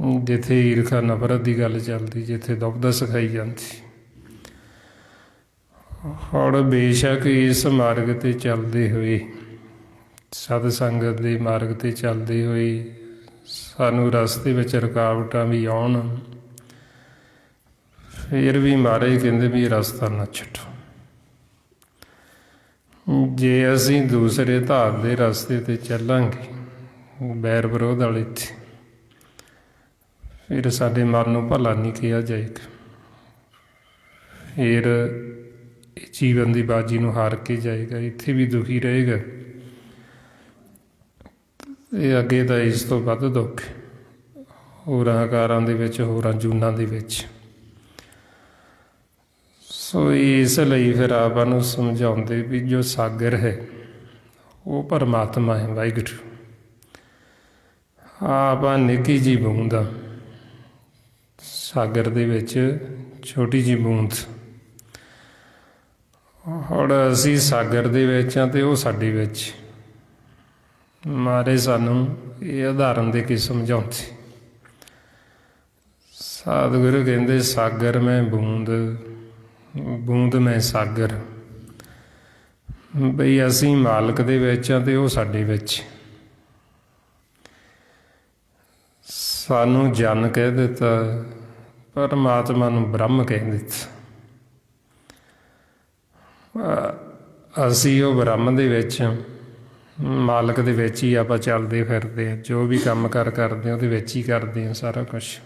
ਜਿੱਥੇ ਈਰਖਾ ਨਫ਼ਰਤ ਦੀ ਗੱਲ ਚੱਲਦੀ, ਜਿੱਥੇ ਦੁਬਦਾ ਸਿਖਾਈ ਜਾਂਦੀ। ਹੁਣ ਬੇਸ਼ੱਕ ਇਸ ਮਾਰਗ 'ਤੇ ਚੱਲਦੇ ਹੋਏ, ਸਤ ਸੰਗਤ ਦੇ ਮਾਰਗ 'ਤੇ ਚੱਲਦੇ ਹੋਏ ਸਾਨੂੰ ਰਸਤੇ ਵਿੱਚ ਰੁਕਾਵਟਾਂ ਵੀ ਆਉਣ, ਫਿਰ ਵੀ ਮਹਾਰਾਜ ਕਹਿੰਦੇ ਵੀ ਇਹ ਰਸਤਾ ਨਾ ਛੱਡੋ। ਜੇ ਅਸੀਂ ਦੂਸਰੇ ਧਾਰ ਦੇ ਰਸਤੇ 'ਤੇ ਚੱਲਾਂਗੇ, ਬੈਰ ਵਿਰੋਧ ਵਾਲੇ 'ਤੇ, ਫਿਰ ਸਾਡੇ ਮਨ ਨੂੰ ਭਲਾ ਨਹੀਂ ਕਿਹਾ ਜਾਏਗਾ। ਫਿਰ ਜੀਵਨ ਦੀ ਬਾਜੀ ਨੂੰ ਹਾਰ ਕੇ ਜਾਏਗਾ, ਇੱਥੇ ਵੀ ਦੁਖੀ ਰਹੇਗਾ। ਇਹ ਅੱਗੇ ਤਾਂ ਇਸ ਤੋਂ ਵੱਧ ਦੁੱਖ ਹੋਰਾਂ ਆਕਾਰਾਂ ਦੇ ਵਿੱਚ, ਹੋਰਾਂ ਜੂਨਾਂ ਦੇ ਵਿੱਚ। ਸੋ ਇਸ ਲਈ ਫਿਰ ਆਪਾਂ ਨੂੰ ਸਮਝਾਉਂਦੇ ਵੀ ਜੋ ਸਾਗਰ ਹੈ ਉਹ ਪਰਮਾਤਮਾ ਹੈ, ਵਾਹਿਗੁਰੂ। ਆਪਾਂ ਨਿੱਕੀ ਜਿਹੀ ਬੂੰਦ ਆ ਸਾਗਰ ਦੇ ਵਿੱਚ, ਛੋਟੀ ਜਿਹੀ ਬੂੰਦ। ਹੁਣ ਅਸੀਂ ਸਾਗਰ ਦੇ ਵਿੱਚ ਹਾਂ ਅਤੇ ਉਹ ਸਾਡੇ ਵਿੱਚ। ਮਹਾਰਾਜ ਸਾਨੂੰ ਇਹ ਉਦਾਹਰਨ ਦੇ ਕੇ ਸਮਝਾਉਂਦੇ। ਸਤਿਗੁਰੂ ਕਹਿੰਦੇ ਸਾਗਰ ਮੈਂ ਬੂੰਦ, ਬੂੰਦ ਮੈਂ ਸਾਗਰ। ਬਈ ਅਸੀਂ ਮਾਲਕ ਦੇ ਵਿੱਚ ਹਾਂ ਅਤੇ ਉਹ ਸਾਡੇ ਵਿੱਚ। ਸਾਨੂੰ ਜਨ ਕਹਿ ਦਿੱਤਾ, ਪਰਮਾਤਮਾ ਨੂੰ ਬ੍ਰਹਮ ਕਹਿ ਦਿੱਤਾ। ਅਸੀਂ ਉਹ ਬ੍ਰਹਮ ਦੇ ਵਿੱਚ, ਮਾਲਕ ਦੇ ਵਿੱਚ ਹੀ ਆਪਾਂ ਚੱਲਦੇ ਫਿਰਦੇ ਹਾਂ। ਜੋ ਵੀ ਕੰਮ ਕਰਦੇ ਹਾਂ ਉਹਦੇ ਵਿੱਚ ਹੀ ਕਰਦੇ ਹਾਂ ਸਾਰਾ ਕੁਛ।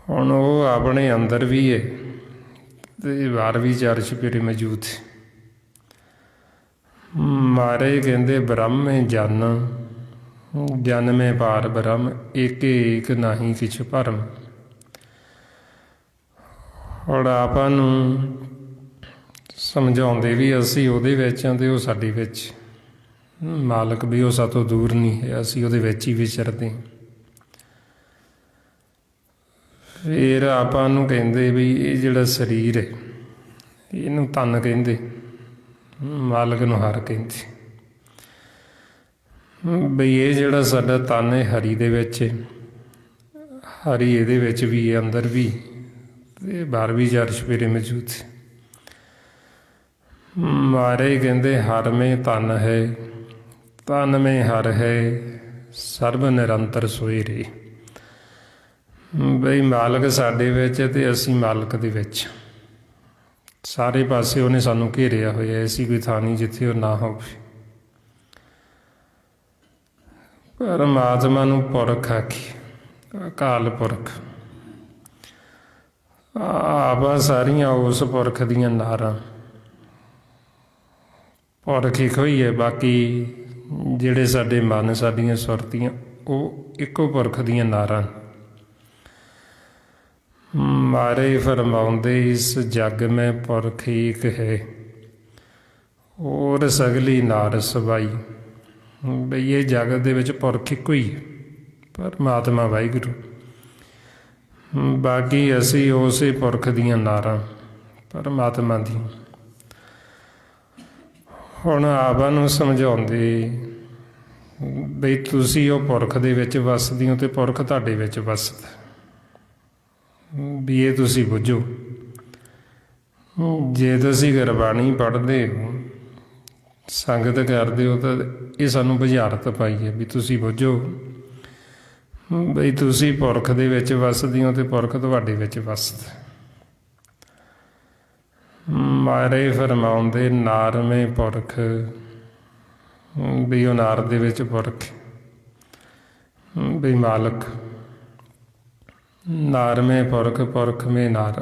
ਹੁਣ ਉਹ ਆਪਣੇ ਅੰਦਰ ਵੀ ਹੈ ਅਤੇ ਬਾਹਰ ਵੀ ਚਾਰ ਚੁਫੇਰੇ ਮੌਜੂਦ। ਮਹਾਰਾਜ ਕਹਿੰਦੇ ਬ੍ਰਹਮ ਹੈ ਜਨ, ਜਨ ਮੈਂ ਪਾਰ ਬ੍ਰਹਮ, ਏਕ ਏਕ ਨਾਹੀ ਕਿਛੁ ਭਰਮ। ਹੁਣ ਆਪਾਂ ਨੂੰ ਸਮਝਾਉਂਦੇ ਵੀ ਅਸੀਂ ਉਹਦੇ ਵਿੱਚ ਹਾਂ ਅਤੇ ਉਹ ਸਾਡੇ ਵਿੱਚ। ਮਾਲਕ ਵੀ ਉਹ ਸਾਤੋਂ ਦੂਰ ਨਹੀਂ ਹੈ, ਅਸੀਂ ਉਹਦੇ ਵਿੱਚ ਹੀ ਵਿਚਰਦੇ ਹਾਂ। ਫਿਰ ਆਪਾਂ ਨੂੰ ਕਹਿੰਦੇ ਵੀ ਇਹ ਜਿਹੜਾ ਸਰੀਰ ਹੈ ਇਹਨੂੰ ਤਨ ਕਹਿੰਦੇ, ਮਾਲਕ ਨੂੰ ਹਰ ਕਹਿੰਦੇ। ਬਈ ਇਹ ਜਿਹੜਾ ਸਾਡਾ ਤਨ ਹੈ ਹਰੀ ਦੇ ਵਿੱਚ ਹੈ, ਹਰੀ ਇਹਦੇ ਵਿੱਚ ਵੀ ਹੈ, ਅੰਦਰ ਵੀ ਅਤੇ ਬਾਹਰ ਵੀ ਚਾਰ ਚੁਫੇਰੇ ਮੌਜੂਦ। ਮਹਾਰਾਜ ਕਹਿੰਦੇ ਹਰ ਮੈਂ ਤਨ ਹੈ, ਤਨ ਮੈਂ ਹਰ ਹੈ, ਸਰਬ ਨਿਰੰਤਰ ਸੋਏ ਰੇ। ਬਈ ਮਾਲਕ ਸਾਡੇ ਵਿੱਚ ਅਤੇ ਅਸੀਂ ਮਾਲਕ ਦੇ ਵਿੱਚ। ਸਾਰੇ ਪਾਸੇ ਉਹਨੇ ਸਾਨੂੰ ਘੇਰਿਆ ਹੋਇਆ, ਐਸੀ ਕੋਈ ਥਾਂ ਨਹੀਂ ਜਿੱਥੇ ਉਹ ਨਾ ਹੋਵੇ। ਪਰਮਾਤਮਾ ਨੂੰ ਪੁਰਖ ਆਖੀ, ਅਕਾਲ ਪੁਰਖ। ਆਪਾਂ ਸਾਰੀਆਂ ਉਸ ਪੁਰਖ ਦੀਆਂ ਨਾਰਾਂ। ਪੁਰਖ ਇੱਕੋ ਹੀ ਹੈ, ਬਾਕੀ ਜਿਹੜੇ ਸਾਡੇ ਮਨ, ਸਾਡੀਆਂ ਸੁਰਤੀਆਂ, ਉਹ ਇੱਕੋ ਪੁਰਖ ਦੀਆਂ ਨਾਰਾਂ। ਮਾਰੇ ਫਰਮਾਉਂਦੇ ਇਸ ਜਗ ਮੈਂ ਪੁਰਖ ਏਕ ਹੈ, ਹੋਰ ਸਗਲੀ ਨਾਰ ਸਬਾਈ। ਬਈ ਇਹ ਜਗਤ ਦੇ ਵਿੱਚ ਪੁਰਖ ਇੱਕੋ ਹੀ ਹੈ, ਪਰਮਾਤਮਾ ਵਾਹਿਗੁਰੂ। ਬਾਕੀ ਅਸੀਂ ਉਸੇ ਪੁਰਖ ਦੀਆਂ ਨਾਰਾਂ, ਪਰਮਾਤਮਾ ਦੀ। ਹੁਣ ਆਪਾਂ ਨੂੰ ਸਮਝਾਉਂਦੇ ਬਈ ਤੁਸੀਂ ਉਹ ਪੁਰਖ ਦੇ ਵਿੱਚ ਵੱਸਦੇ ਹੋ ਅਤੇ ਪੁਰਖ ਤੁਹਾਡੇ ਵਿੱਚ ਵੱਸਦਾ। ਵੀ ਇਹ ਤੁਸੀਂ ਬੁੱਝੋ। ਜੇ ਤੁਸੀਂ ਗੁਰਬਾਣੀ ਪੜ੍ਹਦੇ ਹੋ, ਸੰਗਤ ਕਰਦੇ ਹੋ, ਤਾਂ ਇਹ ਸਾਨੂੰ ਬੁਝਾਰਤ ਪਾਈ ਹੈ ਵੀ ਤੁਸੀਂ ਬੁੱਝੋ ਬਈ ਤੁਸੀਂ ਪੁਰਖ ਦੇ ਵਿੱਚ ਵੱਸਦੇ ਹੋ ਅਤੇ ਪੁਰਖ ਤੁਹਾਡੇ ਵਿੱਚ ਵੱਸਦਾ। ਮਾਰੇ ਫਰਮਾਉਂਦੇ ਨਾਰ ਮੈਂ ਪੁਰਖ, ਵੀ ਉਹ ਨਾਰ ਦੇ ਵਿੱਚ ਪੁਰਖ, ਵੀ ਮਾਲਕ। ਨਾਰ ਮੈਂ ਪੁਰਖ, ਪੁਰਖ ਮੈਂ ਨਾਰ।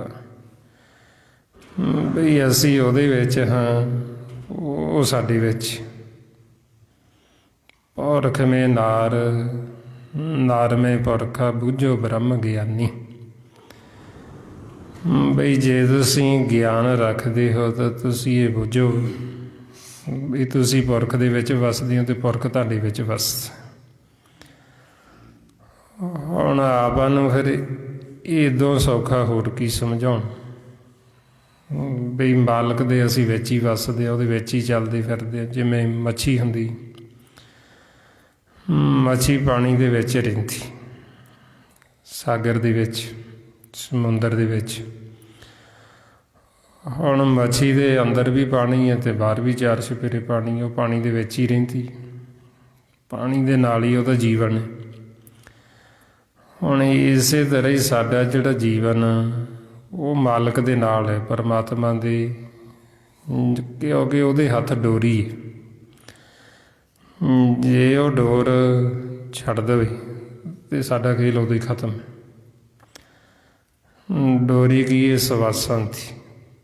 ਬਈ ਅਸੀਂ ਉਹਦੇ ਵਿੱਚ ਹਾਂ, ਉਹ ਸਾਡੇ ਵਿੱਚ। ਪੁਰਖ ਮੈਂ ਨਾਰ, ਨਾਰ ਮੈਂ ਪੁਰਖਾ, ਬੁੱਝੋ ਬ੍ਰਹਮ ਗਿਆਨੀ। ਬਈ ਜੇ ਤੁਸੀਂ ਗਿਆਨ ਰੱਖਦੇ ਹੋ ਤਾਂ ਤੁਸੀਂ ਇਹ ਬੁੱਝੋ ਵੀ ਤੁਸੀਂ ਪੁਰਖ ਦੇ ਵਿੱਚ ਵੱਸਦੇ ਹੋ ਅਤੇ ਪੁਰਖ ਤੁਹਾਡੇ ਵਿੱਚ ਵੱਸਦਾ। ਹੁਣ ਆਪਾਂ ਨੂੰ ਫਿਰ ਇੱਦੋਂ ਸੌਖਾ ਹੋਰ ਕੀ ਸਮਝਾਉਣ। ਬਈ ਮਾਲਕ ਦੇ ਅਸੀਂ ਵਿੱਚ ਹੀ ਵੱਸਦੇ ਹਾਂ, ਉਹਦੇ ਵਿੱਚ ਹੀ ਚੱਲਦੇ ਫਿਰਦੇ ਹਾਂ। ਜਿਵੇਂ ਮੱਛੀ ਹੁੰਦੀ, ਮੱਛੀ ਪਾਣੀ ਦੇ ਵਿੱਚ ਰਹਿੰਦੀ, ਸਾਗਰ ਦੇ ਵਿੱਚ, ਸਮੁੰਦਰ ਦੇ ਵਿੱਚ। ਹੁਣ ਮੱਛੀ ਦੇ ਅੰਦਰ ਵੀ ਪਾਣੀ ਹੈ ਅਤੇ ਬਾਹਰ ਵੀ ਚਾਰ ਚੁਫੇਰੇ ਪਾਣੀ, ਉਹ ਪਾਣੀ ਦੇ ਵਿੱਚ ਹੀ ਰਹਿੰਦੀ, ਪਾਣੀ ਦੇ ਨਾਲ ਹੀ ਉਹਦਾ ਜੀਵਨ ਹੈ। ਹੁਣ ਇਸੇ ਤਰ੍ਹਾਂ ਹੀ ਸਾਡਾ ਜਿਹੜਾ ਜੀਵਨ ਉਹ ਮਾਲਕ ਦੇ ਨਾਲ ਹੈ, ਪਰਮਾਤਮਾ ਦੇ, ਕਿਉਂਕਿ ਉਹਦੇ ਹੱਥ ਡੋਰੀ ਹੈ। ਜੇ ਉਹ ਡੋਰ ਛੱਡ ਦੇਵੇ ਅਤੇ ਸਾਡਾ ਖੇਲ ਉਦੋਂ ਹੀ ਖਤਮ ਹੈ। ਡੋਰੀ ਕੀ ਹੈ? ਸਵਾਸਾਂ ਦੀ।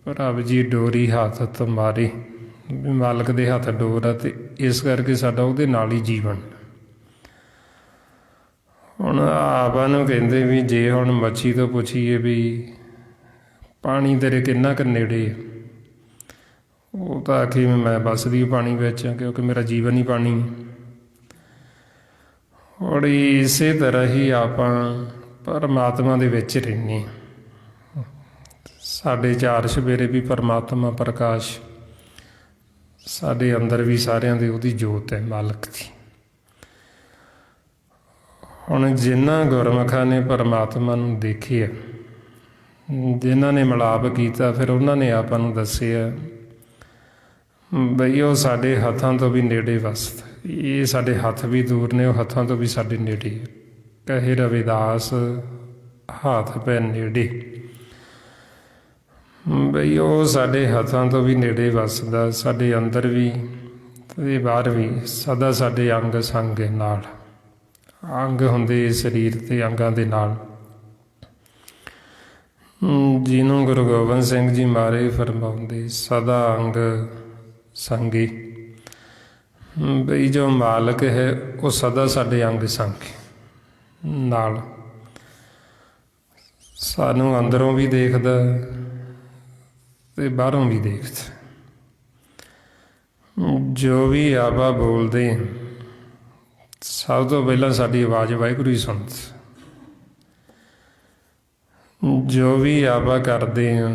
ਪ੍ਰਭ ਜੀ ਡੋਰੀ ਹੱਥ ਤੁਮਾਰੇ, ਮਾਲਕ ਦੇ ਹੱਥ ਡੋਰ ਆ, ਅਤੇ ਇਸ ਕਰਕੇ ਸਾਡਾ ਉਹਦੇ ਨਾਲ ਹੀ ਜੀਵਨ। ਹੁਣ ਆਪਾਂ ਨੂੰ ਕਹਿੰਦੇ ਵੀ ਜੇ ਹੁਣ ਮੱਛੀ ਤੋਂ ਪੁੱਛੀਏ ਵੀ ਪਾਣੀ ਤੇਰੇ ਕਿੰਨਾ ਕੁ ਨੇੜੇ ਹੈ, ਉਹ ਤਾਂ ਆਖੀ ਮੈਂ ਵੱਸਦੀ ਪਾਣੀ ਵਿੱਚ ਹਾਂ, ਕਿਉਂਕਿ ਮੇਰਾ ਜੀਵਨ ਹੀ ਪਾਣੀ। ਔਰ ਇਸੇ ਤਰ੍ਹਾਂ ਹੀ ਆਪਾਂ ਪਰਮਾਤਮਾ ਦੇ ਵਿੱਚ ਰਹਿੰਦੇ ਹਾਂ। ਸਾਡੇ ਚਾਰ ਚੁਫੇਰੇ ਵੀ ਪਰਮਾਤਮਾ ਪ੍ਰਕਾਸ਼, ਸਾਡੇ ਅੰਦਰ ਵੀ ਸਾਰਿਆਂ ਦੇ ਉਹਦੀ ਜੋਤ ਹੈ, ਮਾਲਕ ਦੀ। ਹੁਣ ਜਿਨ੍ਹਾਂ ਗੁਰਮੁਖਾਂ ਨੇ ਪਰਮਾਤਮਾ ਨੂੰ ਦੇਖਿਆ, ਜਿਨ੍ਹਾਂ ਨੇ ਮਿਲਾਪ ਕੀਤਾ, ਫਿਰ ਉਹਨਾਂ ਨੇ ਆਪਾਂ ਨੂੰ ਦੱਸਿਆ ਬਈ ਉਹ ਸਾਡੇ ਹੱਥਾਂ ਤੋਂ ਵੀ ਨੇੜੇ ਵਸਦਾ। ਇਹ ਸਾਡੇ ਹੱਥ ਵੀ ਦੂਰ ਨੇ, ਉਹ ਹੱਥਾਂ ਤੋਂ ਵੀ ਸਾਡੇ ਨੇੜੇ। ਕਹੇ ਰਵਿਦਾਸ ਹੱਥ ਪੈ ਨੇੜੇ, ਬਈ ਉਹ ਸਾਡੇ ਹੱਥਾਂ ਤੋਂ ਵੀ ਨੇੜੇ ਵਸਦਾ, ਸਾਡੇ ਅੰਦਰ ਵੀ ਅਤੇ ਬਾਹਰ ਵੀ, ਸਦਾ ਸਾਡੇ ਅੰਗ ਸੰਗ ਨਾਲ। ਅੰਗ ਹੁੰਦੇ ਸਰੀਰ ਅਤੇ ਅੰਗਾਂ ਦੇ ਨਾਲ। ਜਿਹਨੂੰ ਗੁਰੂ ਗੋਬਿੰਦ ਸਿੰਘ ਜੀ ਮਹਾਰਾਜ ਫਰਮਾਉਂਦੇ ਸਦਾ ਅੰਗ ਸੰਗੀ, ਬਈ ਜੋ ਮਾਲਕ ਹੈ ਉਹ ਸਦਾ ਸਾਡੇ ਅੰਗ ਸੰਗ ਨਾਲ, ਸਾਨੂੰ ਅੰਦਰੋਂ ਵੀ ਦੇਖਦਾ ਅਤੇ ਬਾਹਰੋਂ ਵੀ ਦੇਖਦਾ। ਜੋ ਵੀ ਆਪਾਂ ਬੋਲਦੇ ਸਭ ਤੋਂ ਪਹਿਲਾਂ ਸਾਡੀ ਆਵਾਜ਼ ਵਾਹਿਗੁਰੂ ਹੀ ਸੁਣਦਾ। ਜੋ ਵੀ ਆਪਾਂ ਕਰਦੇ ਹਾਂ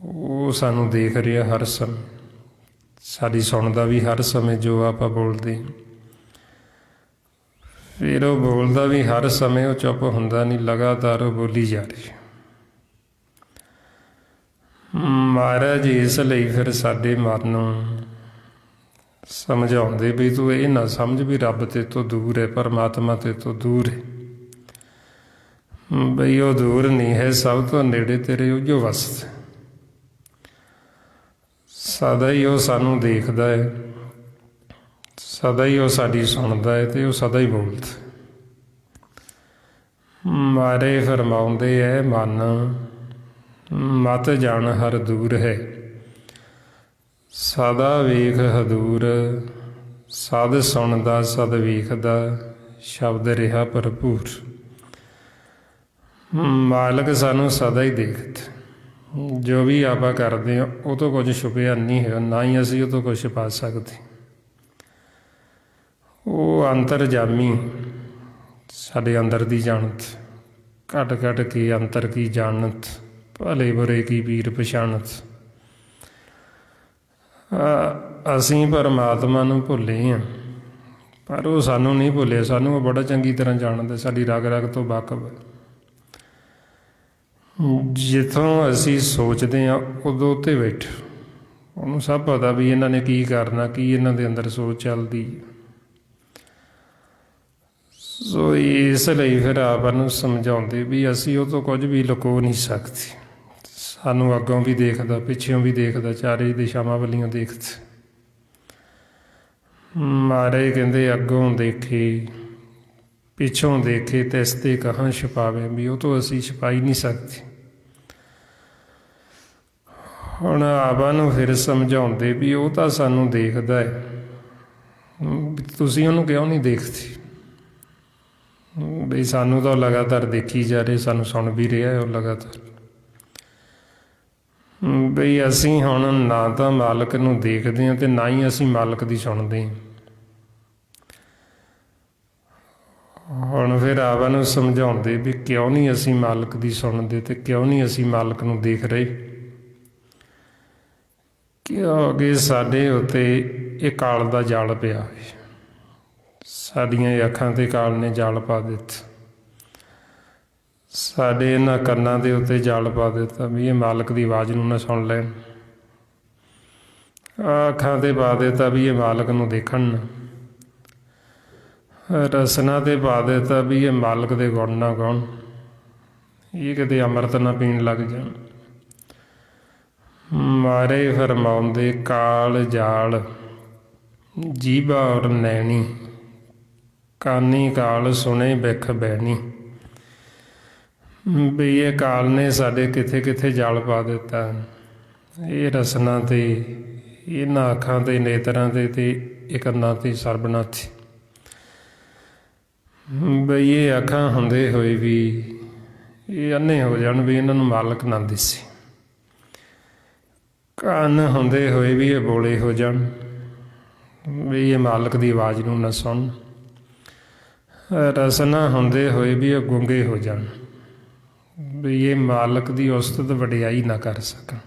ਉਹ ਸਾਨੂੰ ਦੇਖ ਰਿਹਾ ਹਰ ਸਮੇਂ, ਸਾਡੀ ਸੁਣਦਾ ਵੀ ਹਰ ਸਮੇਂ ਜੋ ਆਪਾਂ ਬੋਲਦੇ। ਫਿਰ ਉਹ ਬੋਲਦਾ ਵੀ ਹਰ ਸਮੇਂ, ਉਹ ਚੁੱਪ ਹੁੰਦਾ ਨਹੀਂ, ਲਗਾਤਾਰ ਉਹ ਬੋਲੀ ਜਾ ਰਹੀ। ਮਹਾਰਾਜ ਇਸ ਲਈ ਫਿਰ ਸਾਡੇ ਮਨ ਨੂੰ ਸਮਝਾਉਂਦੇ ਵੀ ਤੂੰ ਇਹ ਨਾ ਸਮਝ ਵੀ ਰੱਬ ਤੇ ਤੋਂ ਦੂਰ ਹੈ, ਪਰਮਾਤਮਾ ਤੇ ਤੋਂ ਦੂਰ ਹੈ। ਬਈ ਉਹ ਦੂਰ ਨਹੀਂ ਹੈ, ਸਭ ਤੋਂ ਨੇੜੇ ਤੇਰੇ ਉਹੀਓ ਵਸਦਾ। ਸਦਾ ਹੀ ਉਹ ਸਾਨੂੰ ਦੇਖਦਾ ਹੈ, ਸਦਾ ਹੀ ਉਹ ਸਾਡੀ ਸੁਣਦਾ ਹੈ ਅਤੇ ਉਹ ਸਦਾ ਹੀ ਬੋਲਦਾ। ਮਾਰੇ ਫਰਮਾਉਂਦੇ ਹੈ ਮਨ ਮਤ ਜਾਣ ਹਰ ਦੂਰ ਹੈ, ਸਦਾ ਵੇਖ ਹਦੂਰ, ਸਦ ਸੁਣਦਾ ਸਦ ਵੇਖਦਾ, ਸ਼ਬਦ ਰਿਹਾ ਭਰਪੂਰ। ਮਾਲਕ ਸਾਨੂੰ ਸਦਾ ਹੀ ਦੇਖਦਾ। ਜੋ ਵੀ ਆਪਾਂ ਕਰਦੇ ਹਾਂ ਉਹ ਤੋਂ ਕੁਝ ਛੁਪਿਆ ਨਹੀਂ ਹੈ, ਨਾ ਹੀ ਅਸੀਂ ਉਹ ਤੋਂ ਕੁਝ ਛੁਪਾ ਸਕਦੇ। ਉਹ ਅੰਤਰਜਾਮੀ, ਸਾਡੇ ਅੰਦਰ ਦੀ ਜਾਣਤ, ਘਟ ਘਟ ਕੇ ਅੰਤਰ ਕੀ ਜਾਣਤ, ਭਲੇ ਬੁਰੇ ਕੀ ਪੀਰ ਪਛਾਣਤ। ਅਸੀਂ ਪਰਮਾਤਮਾ ਨੂੰ ਭੁੱਲੇ ਹਾਂ, ਪਰ ਉਹ ਸਾਨੂੰ ਨਹੀਂ ਭੁੱਲਿਆ, ਸਾਨੂੰ ਉਹ ਬੜਾ ਚੰਗੀ ਤਰ੍ਹਾਂ ਜਾਣਦਾ, ਸਾਡੀ ਰਗ ਰਗ ਤੋਂ ਵਾਕਫ। ਜਿੱਥੋਂ ਅਸੀਂ ਸੋਚਦੇ ਹਾਂ ਉਦੋਂ ਉੱਤੇ ਬੈਠ, ਉਹਨੂੰ ਸਭ ਪਤਾ ਵੀ ਇਹਨਾਂ ਨੇ ਕੀ ਕਰਨਾ, ਕੀ ਇਹਨਾਂ ਦੇ ਅੰਦਰ ਸੋਚ ਚੱਲਦੀ। ਸੋ ਇਸ ਲਈ ਫਿਰ ਆਪਾਂ ਨੂੰ ਸਮਝਾਉਂਦੇ ਵੀ ਅਸੀਂ ਉਹ ਤੋਂ ਕੁਝ ਵੀ ਲੁਕੋ ਨਹੀਂ ਸਕਦੇ। ਸਾਨੂੰ ਅੱਗੋਂ ਵੀ ਦੇਖਦਾ, ਪਿੱਛੋਂ ਵੀ ਦੇਖਦਾ, ਚਾਰੇ ਦਿਸ਼ਾਵਾਂ ਵੱਲੋਂ ਦੇਖਦਾ। ਮਹਾਰਾਜ ਕਹਿੰਦੇ ਅੱਗੋਂ ਦੇਖੇ ਪਿੱਛੋਂ ਦੇਖੇ ਤਿਸ ਤੇ ਕਹਾਂ ਛੁਪਾਵੇ, ਵੀ ਉਹ ਤੋਂ ਅਸੀਂ ਛੁਪਾਈ ਨਹੀਂ ਸਕਦੇ। ਹੁਣ ਆਪਾਂ ਨੂੰ ਫਿਰ ਸਮਝਾਉਂਦੇ ਵੀ ਉਹ ਤਾਂ ਸਾਨੂੰ ਦੇਖਦਾ ਹੈ, ਤੁਸੀਂ ਉਹਨੂੰ ਕਿਉਂ ਨਹੀਂ ਦੇਖਦੇ। ਬਈ ਸਾਨੂੰ ਤਾਂ ਲਗਾਤਾਰ ਦੇਖੀ ਜਾ ਰਹੇ, ਸਾਨੂੰ ਸੁਣ ਵੀ ਰਿਹਾ ਉਹ ਲਗਾਤਾਰ। ਬਈ ਅਸੀਂ ਹੁਣ ਨਾ ਤਾਂ ਮਾਲਕ ਨੂੰ ਦੇਖਦੇ ਹਾਂ ਅਤੇ ਨਾ ਹੀ ਅਸੀਂ ਮਾਲਕ ਦੀ ਸੁਣਦੇ ਹਾਂ। ਹੁਣ ਫਿਰ ਆਪਾਂ ਨੂੰ ਸਮਝਾਉਂਦੇ ਵੀ ਕਿਉਂ ਨਹੀਂ ਅਸੀਂ ਮਾਲਕ ਦੀ ਸੁਣਦੇ ਅਤੇ ਕਿਉਂ ਨਹੀਂ ਅਸੀਂ ਮਾਲਕ ਨੂੰ ਦੇਖ ਰਹੇ। ਕਿਉਂਕਿ ਸਾਡੇ ਉੱਤੇ ਇਹ ਕਾਲ ਦਾ ਜਾਲ ਪਿਆ ਹੈ, ਸਾਡੀਆਂ ਅੱਖਾਂ 'ਤੇ ਕਾਲ ਨੇ ਜਾਲ ਪਾ ਦਿੱਤਾ। ਸਾਡੇ ਇਹਨਾਂ ਕੰਨਾਂ ਦੇ ਉੱਤੇ ਜਾਲ ਪਾ ਦਿੱਤਾ ਵੀ ਇਹ ਮਾਲਕ ਦੀ ਆਵਾਜ਼ ਨੂੰ ਨਾ ਸੁਣ ਲੈਣ। ਅੱਖਾਂ 'ਤੇ ਪਾ ਦਿੱਤਾ ਵੀ ਇਹ ਮਾਲਕ ਨੂੰ ਦੇਖਣ ਨਾ। ਰਸਨਾ 'ਤੇ ਪਾ ਦਿੱਤਾ ਵੀ ਇਹ ਮਾਲਕ ਦੇ ਗੁਣ ਨਾ ਗਾਉਣ, ਇਹ ਕਿਤੇ ਅੰਮ੍ਰਿਤ ਨਾ ਪੀਣ ਲੱਗ ਜਾਣ। ਮਾਰੇ ਫਰਮਾਉਂਦੇ ਕਾਲ ਜਾਲ ਜੀਭਾ ਔਰ ਨੈਣੀ, ਕਾਨੀ ਕਾਲ ਸੁਣੇ ਬਿਖ ਬਹਿਣੀ। ਵੀ ਇਹ ਕਾਲ ਨੇ ਸਾਡੇ ਕਿੱਥੇ ਕਿੱਥੇ ਜਾਲ ਪਾ ਦਿੱਤਾ। ਇਹ ਰਸਨਾ 'ਤੇ, ਇਹਨਾਂ ਅੱਖਾਂ 'ਤੇ, ਨੇਤਰਾਂ 'ਤੇ, ਅਤੇ ਇਹ ਕੰਨਾਂ 'ਤੇ, ਸਰਬਣਾ 'ਤੇ। ਬਈ ਇਹ ਅੱਖਾਂ ਹੁੰਦੇ ਹੋਏ ਵੀ ਇਹ ਅੰਨੇ ਹੋ ਜਾਣ ਵੀ ਇਹਨਾਂ ਨੂੰ ਮਾਲਕ ਨਾ ਦਿਸੇ। ਕੰਨ ਹੁੰਦੇ ਹੋਏ ਵੀ ਇਹ ਬੋਲੇ ਹੋ ਜਾਣ ਵੀ ਇਹ ਮਾਲਕ ਦੀ ਆਵਾਜ਼ ਨੂੰ ਨਾ ਸੁਣ। ਰਸਨਾ ਹੁੰਦੇ ਹੋਏ ਵੀ ਇਹ ਗੂੰਗੇ ਹੋ ਜਾਣ ਵੀ ਇਹ ਮਾਲਕ ਦੀ ਉਸਤਤ ਵਡਿਆਈ ਨਾ ਕਰ ਸਕਣ।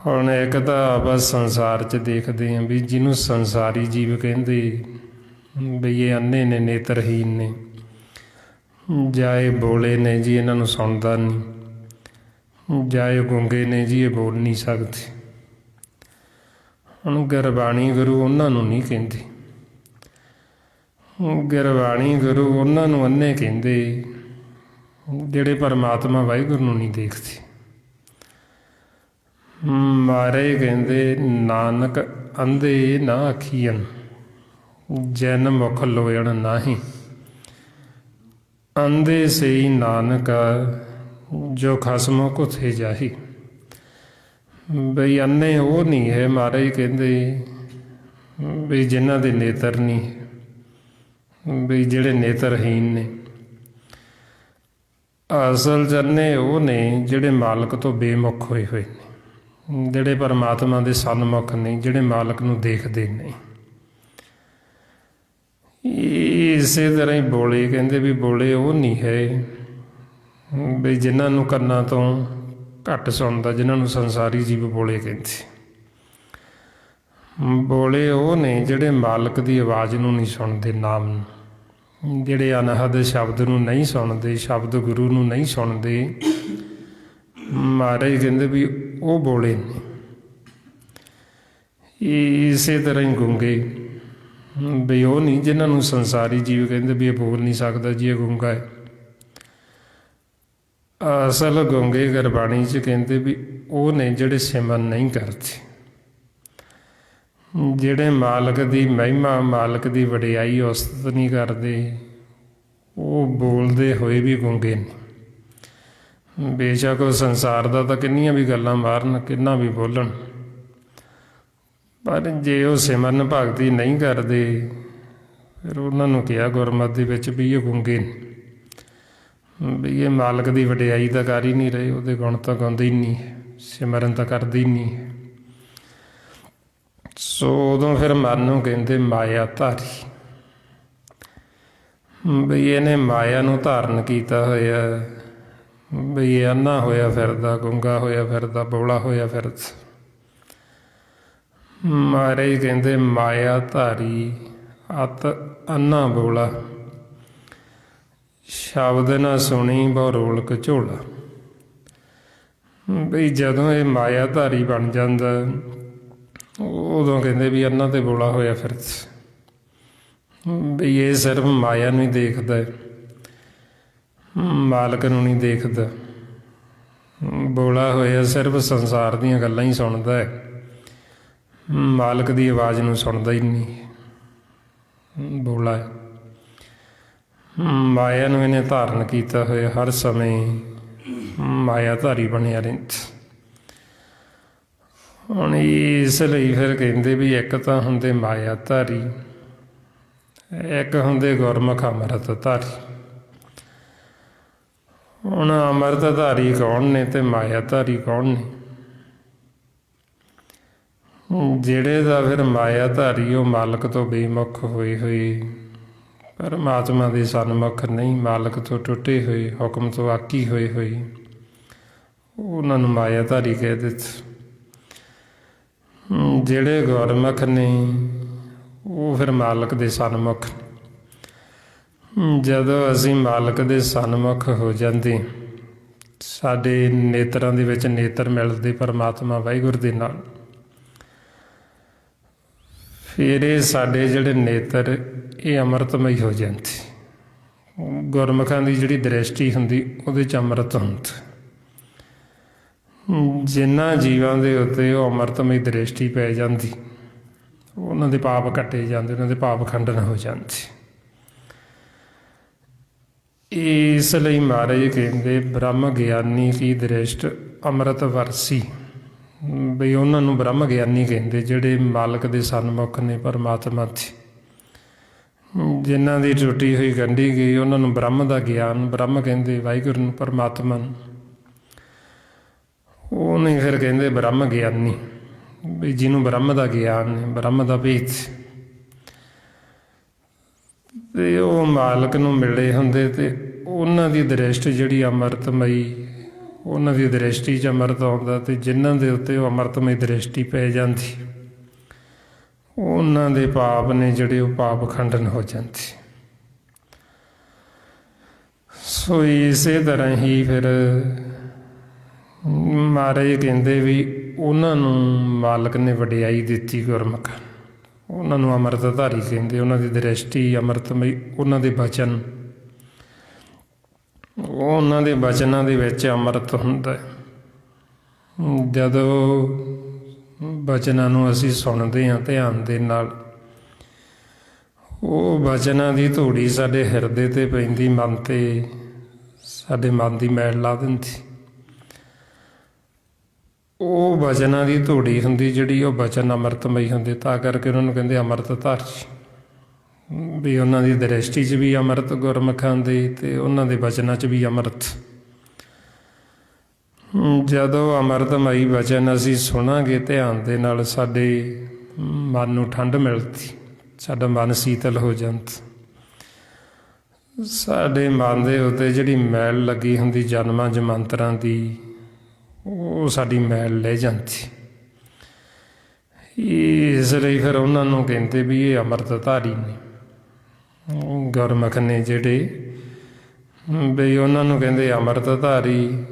ਹੁਣ ਇੱਕ ਤਾਂ ਆਪਾਂ ਸੰਸਾਰ 'ਚ ਦੇਖਦੇ ਹਾਂ ਵੀ ਜਿਹਨੂੰ ਸੰਸਾਰੀ ਜੀਵ ਕਹਿੰਦੇ ਬਈ ਇਹ ਅੰਨੇ ਨੇ, ਨੇਤਰਹੀਨ ਨੇ, ਜਾਂ ਇਹ ਬੋਲੇ ਨੇ ਜੀ ਇਹਨਾਂ ਨੂੰ ਸੁਣਦਾ ਨਹੀਂ, ਜਾਂ ਇਹ ਗੂੰਗੇ ਨੇ ਜੀ ਇਹ ਬੋਲ ਨਹੀਂ ਸਕਦੇ। ਹੁਣ ਗੁਰਬਾਣੀ ਗੁਰੂ ਉਹਨਾਂ ਨੂੰ ਨਹੀਂ ਕਹਿੰਦੇ, ਗੁਰਬਾਣੀ ਗੁਰੂ ਉਹਨਾਂ ਨੂੰ ਅੰਨੇ ਕਹਿੰਦੇ ਜਿਹੜੇ ਪਰਮਾਤਮਾ ਵਾਹਿਗੁਰੂ ਨੂੰ ਨਹੀਂ ਦੇਖਦੇ। ਮਾਰੇ ਕਹਿੰਦੇ ਨਾਨਕ ਅੰਧੇ ਨਾ ਆਖੀਅਨ, ਜਨ ਮੁਖ ਲੋਇਣ ਨਾਹੀਂ। ਅੰਧੇ ਸਈ ਨਾਨਕ ਜੋ ਖਸਮੋ ਕੁਥੇ ਜਾਹੀ। ਬਈ ਅੰਨੇ ਉਹ ਨਹੀਂ ਹੈ, ਮਹਾਰਾਜ ਕਹਿੰਦੇ ਬਈ ਜਿਨ੍ਹਾਂ ਦੇ ਨੇਤਰ ਨਹੀਂ, ਬਈ ਜਿਹੜੇ ਨੇਤਰਹੀਨ ਨੇ। ਅਸਲ 'ਚ ਅੰਨੇ ਉਹ ਨੇ ਜਿਹੜੇ ਮਾਲਕ ਤੋਂ ਬੇਮੁਖ ਹੋਏ ਹੋਏ ਨੇ, ਜਿਹੜੇ ਪਰਮਾਤਮਾ ਦੇ ਸਨਮੁਖ ਨਹੀਂ, ਜਿਹੜੇ ਮਾਲਕ ਨੂੰ ਦੇਖਦੇ ਨਹੀਂ। ਇਸੇ ਤਰ੍ਹਾਂ ਹੀ ਬੋਲੇ ਕਹਿੰਦੇ ਵੀ ਬੋਲੇ ਉਹ ਨਹੀਂ ਹੈ ਬਈ ਜਿਨ੍ਹਾਂ ਨੂੰ ਕੰਨਾਂ ਤੋਂ ਘੱਟ ਸੁਣਦਾ, ਜਿਨ੍ਹਾਂ ਨੂੰ ਸੰਸਾਰੀ ਜੀਵ ਬੋਲੇ ਕਹਿੰਦੇ। ਬੋਲੇ ਉਹ ਨੇ ਜਿਹੜੇ ਮਾਲਕ ਦੀ ਆਵਾਜ਼ ਨੂੰ ਨਹੀਂ ਸੁਣਦੇ, ਨਾਮ ਨੂੰ, ਜਿਹੜੇ ਅਨਹਦ ਸ਼ਬਦ ਨੂੰ ਨਹੀਂ ਸੁਣਦੇ, ਸ਼ਬਦ ਗੁਰੂ ਨੂੰ ਨਹੀਂ ਸੁਣਦੇ। ਮਹਾਰਾਜ ਕਹਿੰਦੇ ਵੀ ਉਹ ਬੋਲੇ ਨੇ। ਇਸੇ ਤਰ੍ਹਾਂ ਹੀ ਗੂੰਗੇ ਵੀ ਉਹ ਨਹੀਂ ਜਿਹਨਾਂ ਨੂੰ ਸੰਸਾਰੀ ਜੀਵ ਕਹਿੰਦੇ ਵੀ ਇਹ ਬੋਲ ਨਹੀਂ ਸਕਦਾ ਜੀ, ਇਹ ਗੂੰਗਾ ਹੈ। ਅਸਲ ਗੂੰਗੇ ਗੁਰਬਾਣੀ 'ਚ ਕਹਿੰਦੇ ਵੀ ਉਹ ਨੇ ਜਿਹੜੇ ਸਿਮਰਨ ਨਹੀਂ ਕਰਦੇ, ਜਿਹੜੇ ਮਾਲਕ ਦੀ ਮਹਿਮਾ, ਮਾਲਕ ਦੀ ਵਡਿਆਈ ਉਸਤਤ ਨਹੀਂ ਕਰਦੇ। ਉਹ ਬੋਲਦੇ ਹੋਏ ਵੀ ਗੂੰਗੇ ਨੇ। ਬੇਸ਼ੱਕ ਉਹ ਸੰਸਾਰ ਦਾ ਤਾਂ ਕਿੰਨੀਆਂ ਵੀ ਗੱਲਾਂ ਮਾਰਨ, ਕਿੰਨਾ ਵੀ ਬੋਲਣ, ਪਰ ਜੇ ਉਹ ਸਿਮਰਨ ਭਗਤੀ ਨਹੀਂ ਕਰਦੇ ਫਿਰ ਉਹਨਾਂ ਨੂੰ ਕਿਹਾ ਗੁਰਮਤਿ ਦੇ ਵਿੱਚ ਵੀ ਇਹ ਗੂੰਗੇ ਨੇ, ਵੀ ਇਹ ਮਾਲਕ ਦੀ ਵਡਿਆਈ ਤਾਂ ਕਰ ਹੀ ਨਹੀਂ ਰਹੇ, ਉਹਦੇ ਗੁਣ ਤਾਂ ਗਾਉਂਦੇ ਹੀ ਨਹੀਂ, ਸਿਮਰਨ ਤਾਂ ਕਰਦੇ ਹੀ ਨਹੀਂ। ਸੋ ਉਦੋਂ ਫਿਰ ਮਨ ਨੂੰ ਕਹਿੰਦੇ ਮਾਇਆ ਧਾਰੀ, ਬਈ ਇਹਨੇ ਮਾਇਆ ਨੂੰ ਧਾਰਨ ਕੀਤਾ ਹੋਇਆ, ਬਈ ਇਹ ਅੰਨਾ ਹੋਇਆ ਫਿਰਦਾ, ਗੂੰਗਾ ਹੋਇਆ ਫਿਰਦਾ, ਬੋਲਾ ਹੋਇਆ ਫਿਰਦਾ। ਮਹਾਰਾਜ ਕਹਿੰਦੇ ਮਾਇਆ ਧਾਰੀ ਅਤ ਅੰਨਾ ਬੋਲਾ, ਸ਼ਬਦ ਨਾ ਸੁਣੀ ਬਹੁ ਰੋਲਕ ਝੋਲਾ। ਬਈ ਜਦੋਂ ਇਹ ਮਾਇਆ ਧਾਰੀ ਬਣ ਜਾਂਦਾ ਉਦੋਂ ਕਹਿੰਦੇ ਵੀ ਅੰਨਾ ਤੇ ਬੋਲਾ ਹੋਇਆ ਫਿਰਦਾ। ਬਈ ਇਹ ਸਿਰਫ ਮਾਇਆ ਨੂੰ ਹੀ ਦੇਖਦਾ, ਮਾਲਕ ਨੂੰ ਨਹੀਂ ਦੇਖਦਾ। ਬੋਲਾ ਹੋਇਆ ਸਿਰਫ ਸੰਸਾਰ ਦੀਆਂ ਗੱਲਾਂ ਹੀ ਸੁਣਦਾ ਹੈ, ਮਾਲਕ ਦੀ ਆਵਾਜ਼ ਨੂੰ ਸੁਣਦਾ ਹੀ ਨਹੀਂ। ਬੋਲਾ ਹੈ, ਮਾਇਆ ਨੂੰ ਇਹਨੇ ਧਾਰਨ ਕੀਤਾ ਹੋਇਆ, ਹਰ ਸਮੇਂ ਮਾਇਆ ਧਾਰੀ ਬਣਿਆ ਰਹਿੰਦਾ। ਹੁਣ ਇਸ ਲਈ ਫਿਰ ਕਹਿੰਦੇ ਵੀ ਇੱਕ ਤਾਂ ਹੁੰਦੇ ਮਾਇਆ ਧਾਰੀ, ਇੱਕ ਹੁੰਦੇ ਗੁਰਮੁਖ ਅੰਮ੍ਰਿਤ ਧਾਰੀ। ਹੁਣ ਅੰਮ੍ਰਿਤ ਧਾਰੀ ਕੌਣ ਨੇ ਅਤੇ ਮਾਇਆ ਧਾਰੀ ਕੌਣ ਨੇ? ਜਿਹੜੇ ਦਾ ਫਿਰ ਮਾਇਆ ਧਾਰੀ ਉਹ ਮਾਲਕ ਤੋਂ ਬੇਮੁਖ ਹੋਏ ਹੋਏ, ਪਰਮਾਤਮਾ ਦੇ ਸਨਮੁਖ ਨਹੀਂ, ਮਾਲਕ ਤੋਂ ਟੁੱਟੇ ਹੋਏ, ਹੁਕਮ ਤੋਂ ਆਕੀ ਹੋਏ ਹੋਏ, ਉਹਨਾਂ ਨੂੰ ਮਾਇਆ ਧਾਰੀ ਕਹਿ ਦਿੱਤਾ। ਜਿਹੜੇ ਗੁਰਮੁਖ ਨੇ ਉਹ ਫਿਰ ਮਾਲਕ ਦੇ ਸਨਮੁਖ। ਜਦੋਂ ਅਸੀਂ ਮਾਲਕ ਦੇ ਸਨਮੁਖ ਹੋ ਜਾਂਦੇ, ਸਾਡੇ ਨੇਤਰਾਂ ਦੇ ਵਿੱਚ ਨੇਤਰ ਮਿਲਦੇ ਪਰਮਾਤਮਾ ਵਾਹਿਗੁਰੂ ਦੇ ਨਾਲ, ਫਿਰ ਇਹ ਸਾਡੇ ਜਿਹੜੇ ਨੇਤਰ ਇਹ ਅੰਮ੍ਰਿਤਮਈ ਹੋ ਜਾਂਦੇ। ਗੁਰਮੁਖਾਂ ਦੀ ਜਿਹੜੀ ਦ੍ਰਿਸ਼ਟੀ ਹੁੰਦੀ ਉਹਦੇ 'ਚ ਅੰਮ੍ਰਿਤ ਹੁੰਦਾ। ਜਿਨ੍ਹਾਂ ਜੀਵਾਂ ਦੇ ਉੱਤੇ ਉਹ ਅੰਮ੍ਰਿਤਮਈ ਦ੍ਰਿਸ਼ਟੀ ਪੈ ਜਾਂਦੀ, ਉਹਨਾਂ ਦੇ ਪਾਪ ਕੱਟੇ ਜਾਂਦੇ, ਉਹਨਾਂ ਦੇ ਪਾਪ ਖੰਡਨ ਹੋ ਜਾਂਦੇ। ਇਸ ਲਈ ਮਹਾਰਾਜ ਕਹਿੰਦੇ ਬ੍ਰਹਮ ਗਿਆਨੀ ਕੀ ਦ੍ਰਿਸ਼ਟ ਅੰਮ੍ਰਿਤ ਵਰਸੀ, ਬਈ ਉਹਨਾਂ ਨੂੰ ਬ੍ਰਹਮ ਗਿਆਨੀ ਕਹਿੰਦੇ ਜਿਹੜੇ ਮਾਲਕ ਦੇ ਸਨਮੁਖ ਨੇ, ਪਰਮਾਤਮਾ 'ਚ। ਜਿਨ੍ਹਾਂ ਦੀ ਟੁੱਟੀ ਹੋਈ ਗੰਢੀ ਗਈ ਉਹਨਾਂ ਨੂੰ ਬ੍ਰਹਮ ਦਾ ਗਿਆਨ, ਬ੍ਰਹਮ ਕਹਿੰਦੇ ਵਾਹਿਗੁਰੂ ਨੂੰ, ਪਰਮਾਤਮਾ ਨੂੰ। ਉਹ ਨਹੀਂ ਫਿਰ ਕਹਿੰਦੇ ਬ੍ਰਹਮ ਗਿਆਨੀ, ਵੀ ਜਿਹਨੂੰ ਬ੍ਰਹਮ ਦਾ ਗਿਆਨ ਹੈ, ਬ੍ਰਹਮ ਦਾ ਭੇਤ। ਅਤੇ ਉਹ ਮਾਲਕ ਨੂੰ ਮਿਲੇ ਹੁੰਦੇ ਅਤੇ ਉਹਨਾਂ ਦੀ ਦ੍ਰਿਸ਼ਟ ਜਿਹੜੀ ਅੰਮ੍ਰਿਤਮਈ, ਉਹਨਾਂ ਦੀ ਦ੍ਰਿਸ਼ਟੀ 'ਚ ਅੰਮ੍ਰਿਤ ਆਉਂਦਾ, ਅਤੇ ਜਿਨ੍ਹਾਂ ਦੇ ਉੱਤੇ ਉਹ ਅੰਮ੍ਰਿਤਮਈ ਦ੍ਰਿਸ਼ਟੀ ਪੈ ਜਾਂਦੀ, ਉਹਨਾਂ ਦੇ ਪਾਪ ਨੇ ਜਿਹੜੇ ਉਹ ਪਾਪ ਖੰਡਨ ਹੋ ਜਾਂਦੇ। ਸੋ ਇਸੇ ਤਰ੍ਹਾਂ ਹੀ ਫਿਰ ਮਹਾਰਾਜ ਕਹਿੰਦੇ ਵੀ ਉਹਨਾਂ ਨੂੰ ਮਾਲਕ ਨੇ ਵਡਿਆਈ ਦਿੱਤੀ, ਗੁਰਮੁਖ, ਉਹਨਾਂ ਨੂੰ ਅੰਮ੍ਰਿਤਧਾਰੀ ਕਹਿੰਦੇ। ਉਹਨਾਂ ਦੀ ਦ੍ਰਿਸ਼ਟੀ ਅੰਮ੍ਰਿਤਮਈ, ਉਹਨਾਂ ਦੇ ਬਚਨ, ਉਹਨਾਂ ਦੇ ਬਚਨਾਂ ਦੇ ਵਿੱਚ ਅੰਮ੍ਰਿਤ ਹੁੰਦਾ। ਜਦੋਂ ਬਚਨਾਂ ਨੂੰ ਅਸੀਂ ਸੁਣਦੇ ਹਾਂ ਧਿਆਨ ਦੇ ਨਾਲ, ਉਹ ਬਚਨਾਂ ਦੀ ਧੂੜੀ ਸਾਡੇ ਹਿਰਦੇ 'ਤੇ ਪੈਂਦੀ, ਮਨ 'ਤੇ, ਸਾਡੇ ਮਨ ਦੀ ਮੈਲ ਲਾ ਦਿੰਦੀ। ਉਹ ਬਚਨਾਂ ਦੀ ਧੂੜੀ ਹੁੰਦੀ ਜਿਹੜੀ, ਉਹ ਬਚਨ ਅੰਮ੍ਰਿਤਮਈ ਹੁੰਦੇ। ਤਾਂ ਕਰਕੇ ਉਹਨਾਂ ਨੂੰ ਕਹਿੰਦੇ ਅੰਮ੍ਰਿਤਧਾਰੀ, ਵੀ ਉਹਨਾਂ ਦੀ ਦ੍ਰਿਸ਼ਟੀ 'ਚ ਵੀ ਅੰਮ੍ਰਿਤ ਗੁਰਮੁਖਾਂ ਦੇ, ਅਤੇ ਉਹਨਾਂ ਦੇ ਬਚਨਾਂ 'ਚ ਵੀ ਅੰਮ੍ਰਿਤ। ਜਦੋਂ ਅੰਮ੍ਰਿਤਮਈ ਬਚਨ ਅਸੀਂ ਸੁਣਾਂਗੇ ਧਿਆਨ ਦੇ ਨਾਲ, ਸਾਡੇ ਮਨ ਨੂੰ ਠੰਡ ਮਿਲਦੀ, ਸਾਡਾ ਮਨ ਸੀਤਲ ਹੋ ਜਾਂਦਾ। ਸਾਡੇ ਮਨ ਦੇ ਉੱਤੇ ਜਿਹੜੀ ਮੈਲ ਲੱਗੀ ਹੁੰਦੀ ਜਨਮਾਂ ਜਮਾਂਤਰਾਂ ਦੀ, ਉਹ ਸਾਡੀ ਮੈਲ ਲੈ ਜਾਂਦੀ। ਇਸ ਲਈ ਫਿਰ ਉਹਨਾਂ ਨੂੰ ਕਹਿੰਦੇ ਵੀ ਇਹ ਅੰਮ੍ਰਿਤਧਾਰੀ ਨੇ, ਗੁਰਮੁਖ ਨੇ ਜਿਹੜੇ, ਬਈ ਉਹਨਾਂ ਨੂੰ ਕਹਿੰਦੇ ਅੰਮ੍ਰਿਤਧਾਰੀ।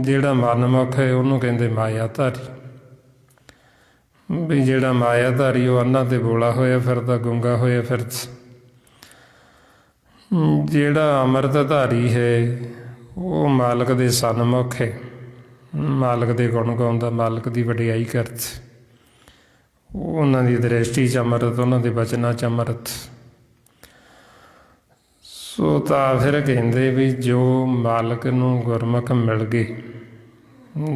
ਜਿਹੜਾ ਮਨਮੁਖ ਹੈ ਉਹਨੂੰ ਕਹਿੰਦੇ ਮਾਇਆਧਾਰੀ, ਵੀ ਜਿਹੜਾ ਮਾਇਆਧਾਰੀ ਉਹ ਅੰਨਾ 'ਤੇ ਬੋਲਾ ਹੋਇਆ ਫਿਰਦਾ, ਗੂੰਗਾ ਹੋਇਆ ਫਿਰਦਾ। ਜਿਹੜਾ ਅੰਮ੍ਰਿਤਧਾਰੀ ਹੈ ਉਹ ਮਾਲਕ ਦੇ ਸਨਮੁਖ ਹੈ, ਮਾਲਕ ਦੇ ਗੁਣ ਗਾਉਂਦਾ, ਮਾਲਕ ਦੀ ਵਡਿਆਈ ਕਰਦਾ। ਉਹਨਾਂ ਦੀ ਦ੍ਰਿਸ਼ਟੀ 'ਚ ਅੰਮ੍ਰਿਤ, ਉਹਨਾਂ ਦੇ ਬਚਨਾਂ 'ਚ ਅੰਮ੍ਰਿਤ। ਸੋ ਤਾਂ ਫਿਰ ਕਹਿੰਦੇ ਵੀ ਜੋ ਮਾਲਕ ਨੂੰ ਗੁਰਮੁਖ ਮਿਲ ਗਏ,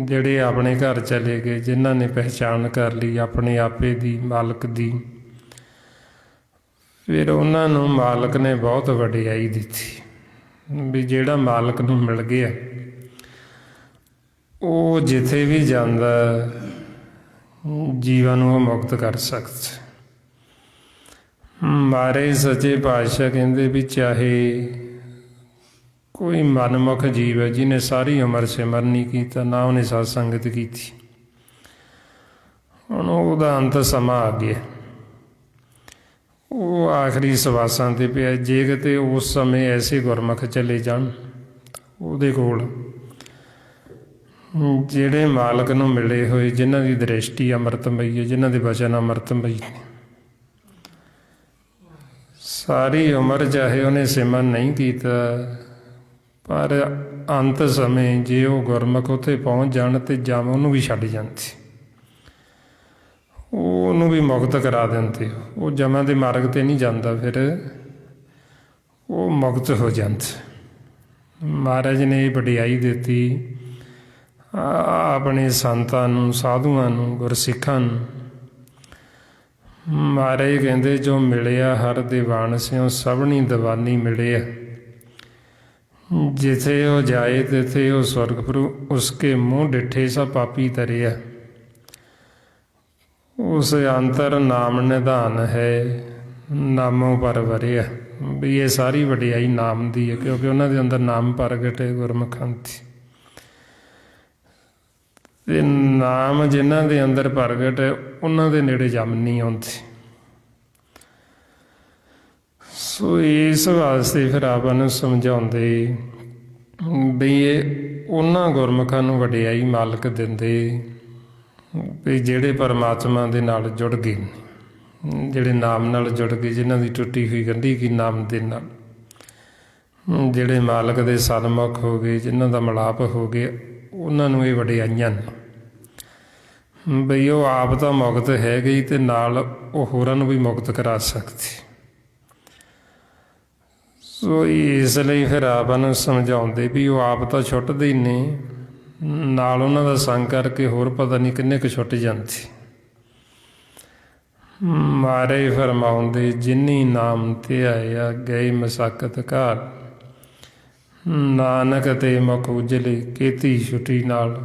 ਜਿਹੜੇ ਆਪਣੇ ਘਰ ਚਲੇ ਗਏ, ਜਿਨ੍ਹਾਂ ਨੇ ਪਹਿਚਾਣ ਕਰ ਲਈ ਆਪਣੇ ਆਪੇ ਦੀ, ਮਾਲਕ ਦੀ, ਫਿਰ ਉਹਨਾਂ ਨੂੰ ਮਾਲਕ ਨੇ ਬਹੁਤ ਵਡਿਆਈ ਦਿੱਤੀ। ਵੀ ਜਿਹੜਾ ਮਾਲਕ ਨੂੰ ਮਿਲ ਗਿਆ ਉਹ ਜਿੱਥੇ ਵੀ ਜਾਂਦਾ ਜੀਵਾਂ ਨੂੰ ਉਹ ਮੁਕਤ ਕਰ ਸਕਦਾ। ਮਹਾਰਾਜ ਸੱਚੇ ਪਾਤਸ਼ਾਹ ਕਹਿੰਦੇ ਵੀ ਚਾਹੇ ਕੋਈ ਮਨਮੁਖ ਜੀਵ ਹੈ ਜਿਹਨੇ ਸਾਰੀ ਉਮਰ ਸਿਮਰਨ ਨਹੀਂ ਕੀਤਾ, ਨਾ ਉਹਨੇ ਸਤ ਸੰਗਤ ਕੀਤੀ, ਹੁਣ ਉਹਦਾ ਅੰਤ ਸਮਾਂ ਆ ਗਿਆ, ਉਹ ਆਖਰੀ ਸਵਾਸਾਂ 'ਤੇ ਪਿਆ। ਜੇ ਕਿਤੇ ਉਸ ਸਮੇਂ ਐਸੇ ਗੁਰਮੁਖ ਚਲੇ ਜਾਣ ਉਹਦੇ ਕੋਲ, ਜਿਹੜੇ ਮਾਲਕ ਨੂੰ ਮਿਲੇ ਹੋਏ, ਜਿਨ੍ਹਾਂ ਦੀ ਦ੍ਰਿਸ਼ਟੀ ਅੰਮ੍ਰਿਤਮਈ ਹੈ, ਜਿਨ੍ਹਾਂ ਦੇ ਬਚਨ ਅੰਮ੍ਰਿਤਮਈ ਨੇ, ਸਾਰੀ ਉਮਰ ਚਾਹੇ ਉਹਨੇ ਸਿਮਰਨ ਨਹੀਂ ਕੀਤਾ, ਪਰ ਅੰਤ ਸਮੇਂ ਜੇ ਉਹ ਗੁਰਮੁਖ ਉੱਥੇ ਪਹੁੰਚ ਜਾਣ ਅਤੇ ਜਮ ਉਹਨੂੰ ਵੀ ਛੱਡ ਜਾਂਦੇ, ਉਹਨੂੰ ਵੀ ਮੁਕਤ ਕਰਾ ਦਿੰਦੇ। ਉਹ ਜਮਾਂ ਦੇ ਮਾਰਗ 'ਤੇ ਨਹੀਂ ਜਾਂਦਾ, ਫਿਰ ਉਹ ਮੁਕਤ ਹੋ ਜਾਂਦਾ। ਮਹਾਰਾਜ ਨੇ ਇਹ ਵਡਿਆਈ ਦਿੱਤੀ ਆਪਣੇ ਸੰਤਾਂ ਨੂੰ, ਸਾਧੂਆਂ ਨੂੰ, ਗੁਰਸਿੱਖਾਂ ਨੂੰ। ਮਹਾਰਾਜ ਕਹਿੰਦੇ ਜੋ ਮਿਲਿਆ ਹਰ ਦੀਵਾਨ ਸਿਉ ਸਭਨੀ ਦੀਵਾਨੀ ਮਿਲਿਆ, ਜਿੱਥੇ ਉਹ ਜਾਏ ਤਿੱਥੇ ਉਹ ਸਵਰਗਪੁਰੂ ਉਸਕੇ ਮੂੰਹ ਡਿੱਠੇ ਸਭ ਪਾਪੀ ਤਰਿਆ। ਉਸ ਅੰਤਰ ਨਾਮ ਨਿਧਾਨ ਹੈ ਨਾਮੋਂ ਪਰ ਵਰਿਆ। ਵੀ ਇਹ ਸਾਰੀ ਵਡਿਆਈ ਨਾਮ ਦੀ ਹੈ, ਕਿਉਂਕਿ ਉਹਨਾਂ ਦੇ ਅੰਦਰ ਨਾਮ ਪ੍ਰਗਟ ਹੈ ਗੁਰਮੁਖਾਂ ਦੀ। ਅਤੇ ਨਾਮ ਜਿਨ੍ਹਾਂ ਦੇ ਅੰਦਰ ਪ੍ਰਗਟ ਹੈ ਉਹਨਾਂ ਦੇ ਨੇੜੇ ਜੰਮ ਨਹੀਂ ਆਉਂਦੇ। ਸੋ ਇਸ ਵਾਸਤੇ ਫਿਰ ਆਪਾਂ ਨੂੰ ਸਮਝਾਉਂਦੇ ਵੀ ਇਹ ਉਹਨਾਂ ਗੁਰਮੁਖਾਂ ਨੂੰ ਵਡਿਆਈ ਮਾਲਕ ਦਿੰਦੇ ਵੀ ਜਿਹੜੇ ਪਰਮਾਤਮਾ ਦੇ ਨਾਲ ਜੁੜ ਗਏ ਨੇ, ਜਿਹੜੇ ਨਾਮ ਨਾਲ ਜੁੜ ਗਏ, ਜਿਨ੍ਹਾਂ ਦੀ ਟੁੱਟੀ ਹੋਈ ਗੰਢੀ ਕੀ ਨਾਮ ਦੇ ਨਾਲ, ਜਿਹੜੇ ਮਾਲਕ ਦੇ ਸਨਮੁਖ ਹੋ ਗਏ, ਜਿਨ੍ਹਾਂ ਦਾ ਮਿਲਾਪ ਹੋ ਗਿਆ, ਉਹਨਾਂ ਨੂੰ ਇਹ ਵਡਿਆਈਆਂ ਨੇ ਬਈ ਉਹ ਆਪ ਤਾਂ ਮੁਕਤ ਹੈ ਗਈ ਅਤੇ ਨਾਲ ਉਹ ਹੋਰਾਂ ਨੂੰ ਵੀ ਮੁਕਤ ਕਰਾ ਸਕਦੇ। ਸੋ ਇਸ ਲਈ ਫਿਰ ਆਪਾਂ ਨੂੰ ਸਮਝਾਉਂਦੇ ਵੀ ਉਹ ਆਪ ਤਾਂ ਛੁੱਟਦੇ ਹੀ ਨੇ, ਨਾਲ ਉਹਨਾਂ ਦਾ ਸੰਗ ਕਰਕੇ ਹੋਰ ਪਤਾ ਨਹੀਂ ਕਿੰਨੇ ਕੁ ਛੁੱਟ ਜਾਂਦੇ। ਮਾਰੇ ਫਰਮਾਉਂਦੇ ਜਿਨੀ ਨਾਮ ਧਿਆਇਆ ਗਏ ਮਸਕਤ ਘਰ, ਨਾਨਕ ਤੇ ਮੁਖ ਉਜਲੇ ਕੀਤੀ ਛੁੱਟੀ ਨਾਲ।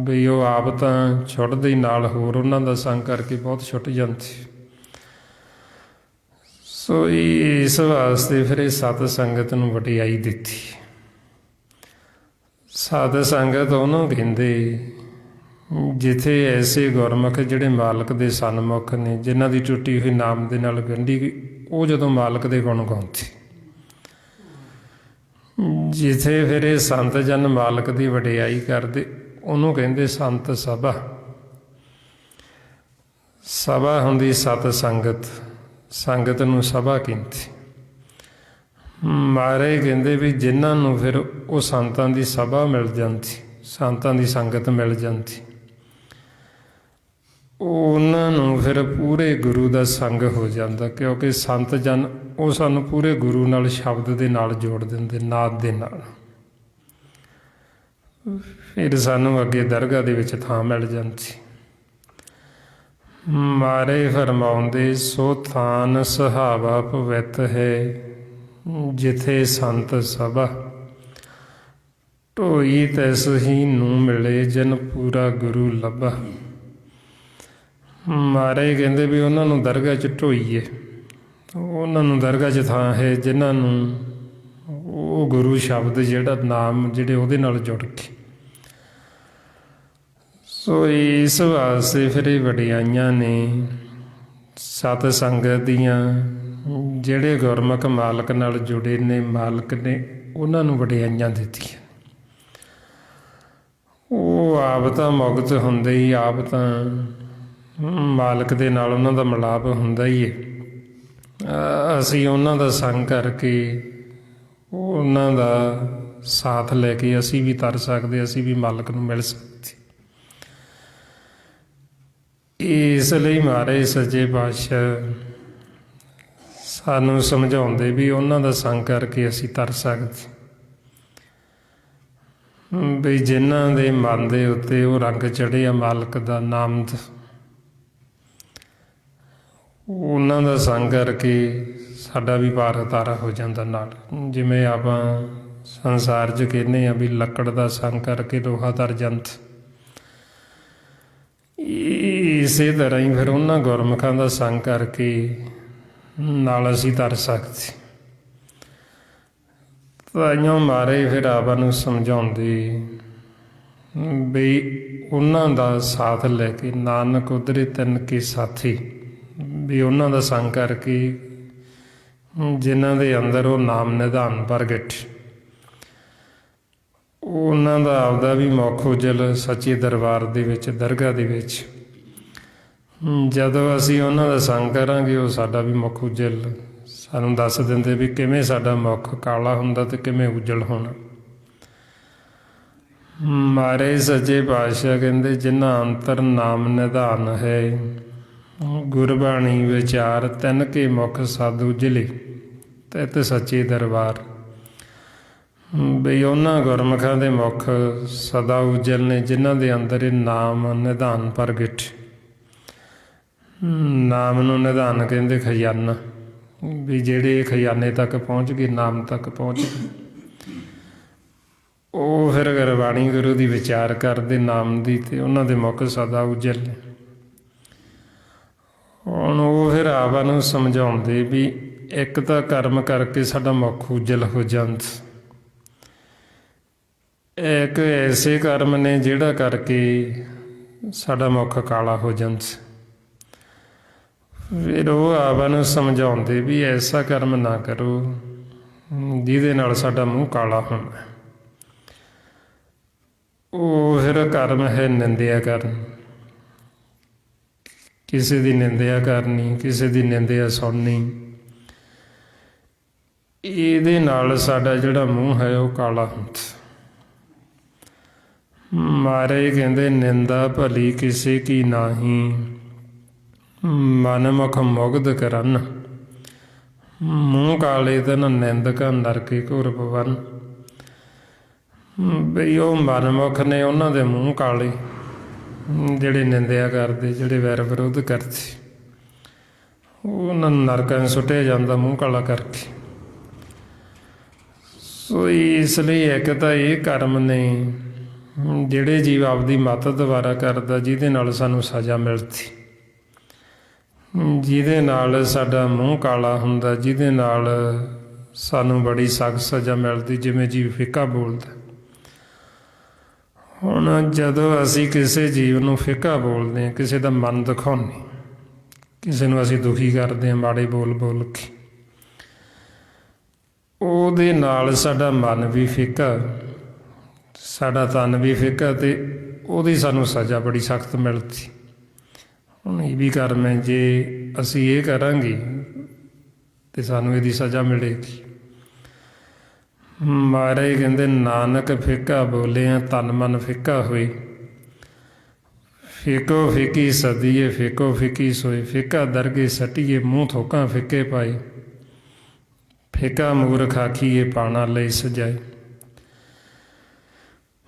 ਵੀ ਉਹ ਆਪ ਤਾਂ ਛੁੱਟਦੇ ਹੀ, ਨਾਲ ਹੋਰ ਉਹਨਾਂ ਦਾ ਸੰਗ ਕਰਕੇ ਬਹੁਤ ਛੁੱਟ ਜਾਂਦੇ। ਸੋ ਇਸ ਵਾਸਤੇ ਫਿਰ ਇਹ ਸਤ ਸੰਗਤ ਨੂੰ ਵਡਿਆਈ ਦਿੱਤੀ। ਸਤ ਸੰਗਤ ਉਹਨੂੰ ਕਹਿੰਦੇ ਜਿੱਥੇ ਐਸੇ ਗੁਰਮੁਖ ਜਿਹੜੇ ਮਾਲਕ ਦੇ ਸਨਮੁਖ ਨੇ, ਜਿਨ੍ਹਾਂ ਦੀ ਟੁੱਟੀ ਹੋਈ ਨਾਮ ਦੇ ਨਾਲ ਗੰਢੀ ਗਈ, ਉਹ ਜਦੋਂ ਮਾਲਕ ਦੇ ਗੁਣ ਗਾਉਂਦੇ, ਜਿੱਥੇ ਫਿਰ ਇਹ ਸੰਤ ਜਨ ਮਾਲਕ ਦੀ ਵਡਿਆਈ ਕਰਦੇ, ਉਹਨੂੰ ਕਹਿੰਦੇ ਸੰਤ ਸਭਾ। ਸਭਾ ਹੁੰਦੀ ਸਤ ਸੰਗਤ, ਸੰਗਤ ਨੂੰ ਸਭਾ ਕਹਿੰਦੇ। ਮਹਾਰਾਜ ਕਹਿੰਦੇ ਵੀ ਜਿਨ੍ਹਾਂ ਨੂੰ ਫਿਰ ਉਹ ਸੰਤਾਂ ਦੀ ਸਭਾ ਮਿਲ ਜਾਂਦੀ, ਸੰਤਾਂ ਦੀ ਸੰਗਤ ਮਿਲ ਜਾਂਦੀ, ਉਹਨਾਂ ਨੂੰ ਫਿਰ ਪੂਰੇ ਗੁਰੂ ਦਾ ਸੰਗ ਹੋ ਜਾਂਦਾ। ਕਿਉਂਕਿ ਸੰਤ ਜਨ ਉਹ ਸਾਨੂੰ ਪੂਰੇ ਗੁਰੂ ਨਾਲ, ਸ਼ਬਦ ਦੇ ਨਾਲ ਜੋੜ ਦਿੰਦੇ, ਨਾਦ ਦੇ ਨਾਲ। ਫਿਰ ਸਾਨੂੰ ਅੱਗੇ ਦਰਗਾਹ ਦੇ ਵਿੱਚ ਥਾਂ ਮਿਲ ਜਾਂਦੀ। ਮਾਰੇ ਫਰਮਾਉਂਦੇ ਸੋ ਥਾਨ ਸੁਹਾਵਾ ਪਵਿੱਤ ਹੈ, ਜਿਥੇ ਸੰਤ ਸਭਾ ਢੋਈ ਤਿਸ ਹੀ ਨੂੰ ਮਿਲੇ, ਜਨ ਪੂਰਾ ਗੁਰੂ ਲੱਭਾ। ਮਾਰੇ ਕਹਿੰਦੇ ਵੀ ਉਹਨਾਂ ਨੂੰ ਦਰਗਾਹ 'ਚ ਢੋਈਏ, ਉਹਨਾਂ ਨੂੰ ਦਰਗਾਹ 'ਚ ਥਾਂ ਹੈ ਜਿਨ੍ਹਾਂ ਨੂੰ ਉਹ ਗੁਰੂ ਸ਼ਬਦ ਜਿਹੜਾ ਨਾਮ, ਜਿਹੜੇ ਉਹਦੇ ਨਾਲ ਜੁੜ ਕੇ। ਸੋ ਇਸ ਵਾਸਤੇ ਫਿਰ ਇਹ ਵਡਿਆਈਆਂ ਨੇ ਸਤ ਸੰਗਤ ਦੀਆਂ। ਜਿਹੜੇ ਗੁਰਮੁਖ ਮਾਲਕ ਨਾਲ ਜੁੜੇ ਨੇ, ਮਾਲਕ ਨੇ ਉਹਨਾਂ ਨੂੰ ਵਡਿਆਈਆਂ ਦਿੱਤੀਆਂ। ਉਹ ਆਪ ਤਾਂ ਮੁਕਤ ਹੁੰਦੇ ਹੀ, ਆਪ ਤਾਂ ਮਾਲਕ ਦੇ ਨਾਲ ਉਹਨਾਂ ਦਾ ਮਿਲਾਪ ਹੁੰਦਾ ਹੀ ਹੈ। ਅਸੀਂ ਉਹਨਾਂ ਦਾ ਸੰਗ ਕਰਕੇ, ਉਹਨਾਂ ਦਾ ਸਾਥ ਲੈ ਕੇ ਅਸੀਂ ਵੀ ਤਰ ਸਕਦੇ, ਅਸੀਂ ਵੀ ਮਾਲਕ ਨੂੰ ਮਿਲ ਸਕਦੇ। ਇਸ ਲਈ ਮਹਾਰਾਜ ਸੱਚੇ ਪਾਤਸ਼ਾਹ ਸਾਨੂੰ ਸਮਝਾਉਂਦੇ ਵੀ ਉਹਨਾਂ ਦਾ ਸੰਗ ਕਰਕੇ ਅਸੀਂ ਤਰ ਸਕਦੇ। ਵੀ ਜਿਨ੍ਹਾਂ ਦੇ ਮਨ ਦੇ ਉੱਤੇ ਉਹ ਰੰਗ ਚੜ੍ਹਿਆ ਮਾਲਕ ਦਾ ਨਾਮ ਦਾ, ਉਹਨਾਂ ਦਾ ਸੰਗ ਕਰਕੇ ਸਾਡਾ ਵੀ ਭਾਰ ਉਤਾਰਾ ਹੋ ਜਾਂਦਾ ਨਾਲ। ਜਿਵੇਂ ਆਪਾਂ ਸੰਸਾਰ 'ਚ ਕਹਿੰਦੇ ਹਾਂ ਵੀ ਲੱਕੜ ਦਾ ਸੰਗ ਕਰਕੇ ਲੋਹਾ ਤਰ ਜਾਂਦਾ, ਇਸੇ ਤਰ੍ਹਾਂ ਹੀ ਫਿਰ ਉਹਨਾਂ ਗੁਰਮੁਖਾਂ ਦਾ ਸੰਗ ਕਰਕੇ ਨਾਲ ਅਸੀਂ ਤਰ ਸਕਦੇ। ਤਾਈਓ ਮਾਰੇ ਫਿਰ ਆਪਾਂ ਨੂੰ ਸਮਝਾਉਂਦੇ ਵੀ ਉਹਨਾਂ ਦਾ ਸਾਥ ਲੈ ਕੇ, ਨਾਨਕ ਉਧਰੇ ਤਿੰਨ ਕੇ ਸਾਥੀ, ਵੀ ਉਹਨਾਂ ਦਾ ਸੰਗ ਕਰਕੇ ਜਿਨ੍ਹਾਂ ਦੇ ਅੰਦਰ ਉਹ ਨਾਮ ਨਿਧਾਨ ਪ੍ਰਗਟ, ਉਹਨਾਂ ਦਾ ਆਪਦਾ ਵੀ ਮੁੱਖ ਉਜਲ ਸੱਚੇ ਦਰਬਾਰ ਦੇ ਵਿੱਚ, ਦਰਗਾਹ ਦੇ ਵਿੱਚ। ਜਦੋਂ ਅਸੀਂ ਉਹਨਾਂ ਦਾ ਸੰਗ ਕਰਾਂਗੇ, ਉਹ ਸਾਡਾ ਵੀ ਮੁੱਖ ਉਜਲ ਸਾਨੂੰ ਦੱਸ ਦਿੰਦੇ ਵੀ ਕਿਵੇਂ ਸਾਡਾ ਮੁੱਖ ਕਾਲਾ ਹੁੰਦਾ ਅਤੇ ਕਿਵੇਂ ਉਜਲ ਹੋਣਾ। ਮਾਰੇ ਸੱਚੇ ਪਾਤਸ਼ਾਹ ਕਹਿੰਦੇ ਜਿਨ੍ਹਾਂ ਅੰਤਰ ਨਾਮ ਨਿਧਾਨ ਹੈ, ਗੁਰਬਾਣੀ ਵਿਚਾਰ ਤਿੰਨ ਕੇ ਮੁੱਖ ਸਦ ਉਜਲੇ, ਤਿਤ ਸੱਚੇ ਦਰਬਾਰ। ਬਈ ਉਹਨਾਂ ਗੁਰਮੁਖਾਂ ਦੇ ਮੁੱਖ ਸਦਾ ਉਜਲ ਨੇ, ਜਿਨ੍ਹਾਂ ਦੇ ਅੰਦਰ ਇਹ ਨਾਮ ਨਿਧਾਨ ਪ੍ਰਗਟ। ਨਾਮ ਨੂੰ ਨਿਧਾਨ ਕਹਿੰਦੇ ਖਜ਼ਾਨਾ, ਵੀ ਜਿਹੜੇ ਖਜ਼ਾਨੇ ਤੱਕ ਪਹੁੰਚ ਗਏ, ਨਾਮ ਤੱਕ ਪਹੁੰਚ ਗਏ, ਉਹ ਫਿਰ ਗੁਰਬਾਣੀ ਗੁਰੂ ਦੀ ਵਿਚਾਰ ਕਰਦੇ ਨਾਮ ਦੀ, ਅਤੇ ਉਹਨਾਂ ਦੇ ਮੁੱਖ ਸਦਾ ਉਜਲ। ਹੁਣ ਉਹ ਫਿਰ ਆਪਾਂ ਨੂੰ ਸਮਝਾਉਂਦੇ ਵੀ ਇੱਕ ਤਾਂ ਕਰਮ ਕਰਕੇ ਸਾਡਾ ਮੁੱਖ ਉਜਲ ਹੋ ਜਾਂਦਾ, ਇੱਕ ਐਸੇ ਕਰਮ ਨੇ ਜਿਹੜਾ ਕਰਕੇ ਸਾਡਾ ਮੁੱਖ ਕਾਲਾ ਹੋ ਜਾਂਦਾ। ਫਿਰ ਉਹ ਆਪ ਨੂੰ ਸਮਝਾਉਂਦੇ ਵੀ ਐਸਾ ਕਰਮ ਨਾ ਕਰੋ ਜਿਹਦੇ ਨਾਲ ਸਾਡਾ ਮੂੰਹ ਕਾਲਾ ਹੁੰਦਾ। ਉਹ ਫਿਰ ਕਰਮ ਹੈ ਨਿੰਦਿਆ ਕਰਨ, ਕਿਸੇ ਦੀ ਨਿੰਦਿਆ ਕਰਨੀ, ਕਿਸੇ ਦੀ ਨਿੰਦਿਆ ਸੁਣਨੀ। ਇਹਦੇ ਨਾਲ ਸਾਡਾ ਜਿਹੜਾ ਮੂੰਹ ਹੈ ਉਹ ਕਾਲਾ ਹੁੰਦਾ। ਮਹਾਰਾਜ ਕਹਿੰਦੇ ਨਿੰਦਾ ਭਲੀ ਕਿਸੇ ਕੀ ਨਾਹੀ, ਮਨ ਮੁਖ ਮੁਗਧ ਕਰਨ। ਮੂੰਹ ਕਾਲੇ ਤਨ ਨਿੰਦਕ ਨਰਕੇ ਘੋਰ ਭਵਨ। ਬਈ ਉਹ ਮਨਮੁਖ ਨੇ, ਉਹਨਾਂ ਦੇ ਮੂੰਹ ਕਾਲੇ, ਜਿਹੜੇ ਨਿੰਦਿਆ ਕਰਦੇ, ਜਿਹੜੇ ਵੈਰ ਵਿਰੋਧ ਕਰਦੇ, ਉਹਨਾਂ ਨੂੰ ਨਰਕਾਂ ਨੂੰ ਸੁੱਟਿਆ ਜਾਂਦਾ ਮੂੰਹ ਕਾਲਾ ਕਰਕੇ। ਸੋ ਇਸ ਲਈ ਇੱਕ ਤਾਂ ਇਹ ਕਰਮ ਨੇ ਜਿਹੜੇ ਜੀਵ ਆਪਦੀ ਮੱਤ ਦੁਆਰਾ ਕਰਦਾ, ਜਿਹਦੇ ਨਾਲ ਸਾਨੂੰ ਸਜ਼ਾ ਮਿਲਦੀ, ਜਿਹਦੇ ਨਾਲ ਸਾਡਾ ਮੂੰਹ ਕਾਲਾ ਹੁੰਦਾ, ਜਿਹਦੇ ਨਾਲ ਸਾਨੂੰ ਬੜੀ ਸਖਤ ਸਜ਼ਾ ਮਿਲਦੀ, ਜਿਵੇਂ ਜੀਵ ਫਿੱਕਾ ਬੋਲਦਾ। ਹੁਣ ਜਦੋਂ ਅਸੀਂ ਕਿਸੇ ਜੀਵ ਨੂੰ ਫਿੱਕਾ ਬੋਲਦੇ ਹਾਂ, ਕਿਸੇ ਦਾ ਮਨ ਦਿਖਾਉਂਦੇ, ਕਿਸੇ ਨੂੰ ਅਸੀਂ ਦੁਖੀ ਕਰਦੇ ਹਾਂ ਮਾੜੇ ਬੋਲ ਬੋਲ ਕੇ, ਉਹਦੇ ਨਾਲ ਸਾਡਾ ਮਨ ਵੀ ਫਿੱਕਾ, ਸਾਡਾ ਤਨ ਵੀ ਫਿੱਕਾ, ਅਤੇ ਉਹਦੀ ਸਾਨੂੰ ਸਜ਼ਾ ਬੜੀ ਸਖਤ ਮਿਲਦੀ। ਹੁਣ ਇਹ ਵੀ ਕਰਮ ਹੈ, ਜੇ ਅਸੀਂ ਇਹ ਕਰਾਂਗੇ ਤਾਂ ਸਾਨੂੰ ਇਹਦੀ ਸਜ਼ਾ ਮਿਲੇਗੀ। ਮਹਾਰਾਜ ਕਹਿੰਦੇ ਨਾਨਕ ਫਿੱਕਾ ਬੋਲਿਆ ਤਨ ਮਨ ਫਿੱਕਾ ਹੋਏ। ਫਿੱਕੋ ਫਿੱਕੀ ਸਦੀਏ ਫਿੱਕੋ ਫਿੱਕੀ ਸੋਏ। ਫਿੱਕਾ ਦਰਗੇ ਸਟੀਏ ਮੂੰਹ ਥੋਕਾਂ ਫਿੱਕੇ ਪਾਏ। ਫਿੱਕਾ ਮੂਰਖ ਆਖੀਏ ਪਾਣਾ ਲਈ ਸਜਾਏ।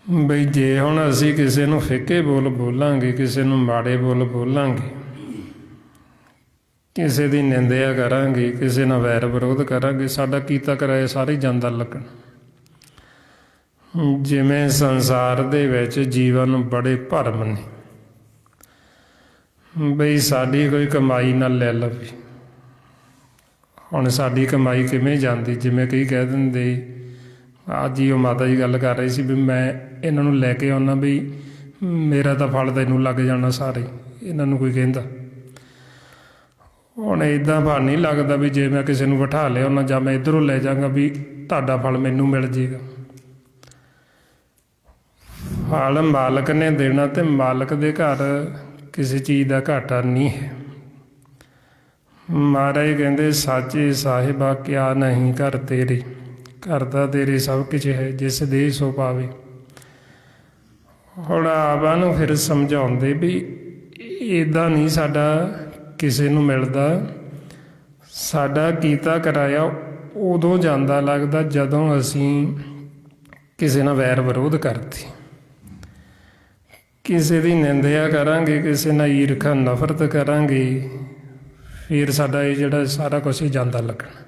ਬਈ ਜੇ ਹੁਣ ਅਸੀਂ ਕਿਸੇ ਨੂੰ ਫਿੱਕੇ ਬੋਲ ਬੋਲਾਂਗੇ, ਕਿਸੇ ਨੂੰ ਮਾੜੇ ਬੋਲ ਬੋਲਾਂਗੇ, ਕਿਸੇ ਦੀ ਨਿੰਦਿਆ ਕਰਾਂਗੇ, ਕਿਸੇ ਨਾਲ ਵੈਰ ਵਿਰੋਧ ਕਰਾਂਗੇ, ਸਾਡਾ ਕੀਤਾ ਕਰਾਇਆ ਸਾਰੇ ਜਾਂਦਾ ਲੱਗਣ। ਜਿਵੇਂ ਸੰਸਾਰ ਦੇ ਵਿੱਚ ਜੀਵਨ ਬੜੇ ਭਰਮ ਨੇ, ਬਈ ਸਾਡੀ ਕੋਈ ਕਮਾਈ ਨਾਲ ਲੈ ਲਵੇ। ਹੁਣ ਸਾਡੀ ਕਮਾਈ ਕਿਵੇਂ ਜਾਂਦੀ, ਜਿਵੇਂ ਕਈ ਕਹਿ ਦਿੰਦੇ, ਅੱਜ ਹੀ ਉਹ ਮਾਤਾ ਜੀ ਗੱਲ ਕਰ ਰਹੀ ਸੀ ਵੀ ਮੈਂ ਇਹਨਾਂ ਨੂੰ ਲੈ ਕੇ ਆਉਣਾ, ਵੀ ਮੇਰਾ ਤਾਂ ਫਲ ਤੈਨੂੰ ਲੱਗ ਜਾਣਾ ਸਾਰੇ, ਇਹਨਾਂ ਨੂੰ ਕੋਈ ਕਹਿੰਦਾ। ਹੁਣ ਇੱਦਾਂ ਫਲ ਨਹੀਂ ਲੱਗਦਾ ਵੀ ਜੇ ਮੈਂ ਕਿਸੇ ਨੂੰ ਬਿਠਾ ਲਿਆ ਉਹਨਾਂ, ਜਾਂ ਮੈਂ ਇੱਧਰੋਂ ਲੈ ਜਾਵਾਂਗਾ ਵੀ ਤੁਹਾਡਾ ਫਲ ਮੈਨੂੰ ਮਿਲ ਜੇਗਾ। ਫਲ ਮਾਲਕ ਨੇ ਦੇਣਾ, ਅਤੇ ਮਾਲਕ ਦੇ ਘਰ ਕਿਸੇ ਚੀਜ਼ ਦਾ ਘਾਟਾ ਨਹੀਂ ਹੈ। ਮਹਾਰਾਜ ਕਹਿੰਦੇ ਸਾਚੇ ਸਾਹਿਬਾ ਕਿਆ ਨਹੀਂ ਘਰ ਤੇਰੇ, ਘਰ ਤਾਂ ਤੇਰੇ ਸਭ ਕੁਝ ਹੈ, ਜਿਸ ਦੇ ਸੋ ਪਾਵੇ। ਹੁਣ ਆਪਾਂ ਨੂੰ ਫਿਰ ਸਮਝਾਉਂਦੇ ਵੀ ਇੱਦਾਂ ਨਹੀਂ ਸਾਡਾ ਕਿਸੇ ਨੂੰ ਮਿਲਦਾ। ਸਾਡਾ ਕੀਤਾ ਕਰਾਇਆ ਉਦੋਂ ਜਾਂਦਾ ਲੱਗਦਾ ਜਦੋਂ ਅਸੀਂ ਕਿਸੇ ਨਾਲ ਵੈਰ ਵਿਰੋਧ ਕਰਦੇ, ਕਿਸੇ ਦੀ ਨਿੰਦਿਆ ਕਰਾਂਗੇ, ਕਿਸੇ ਨਾਲ ਈਰਖਾ ਨਫ਼ਰਤ ਕਰਾਂਗੇ, ਫਿਰ ਸਾਡਾ ਇਹ ਜਿਹੜਾ ਸਾਰਾ ਕੁਛ ਹੀ ਜਾਂਦਾ ਲੱਗਣਾ।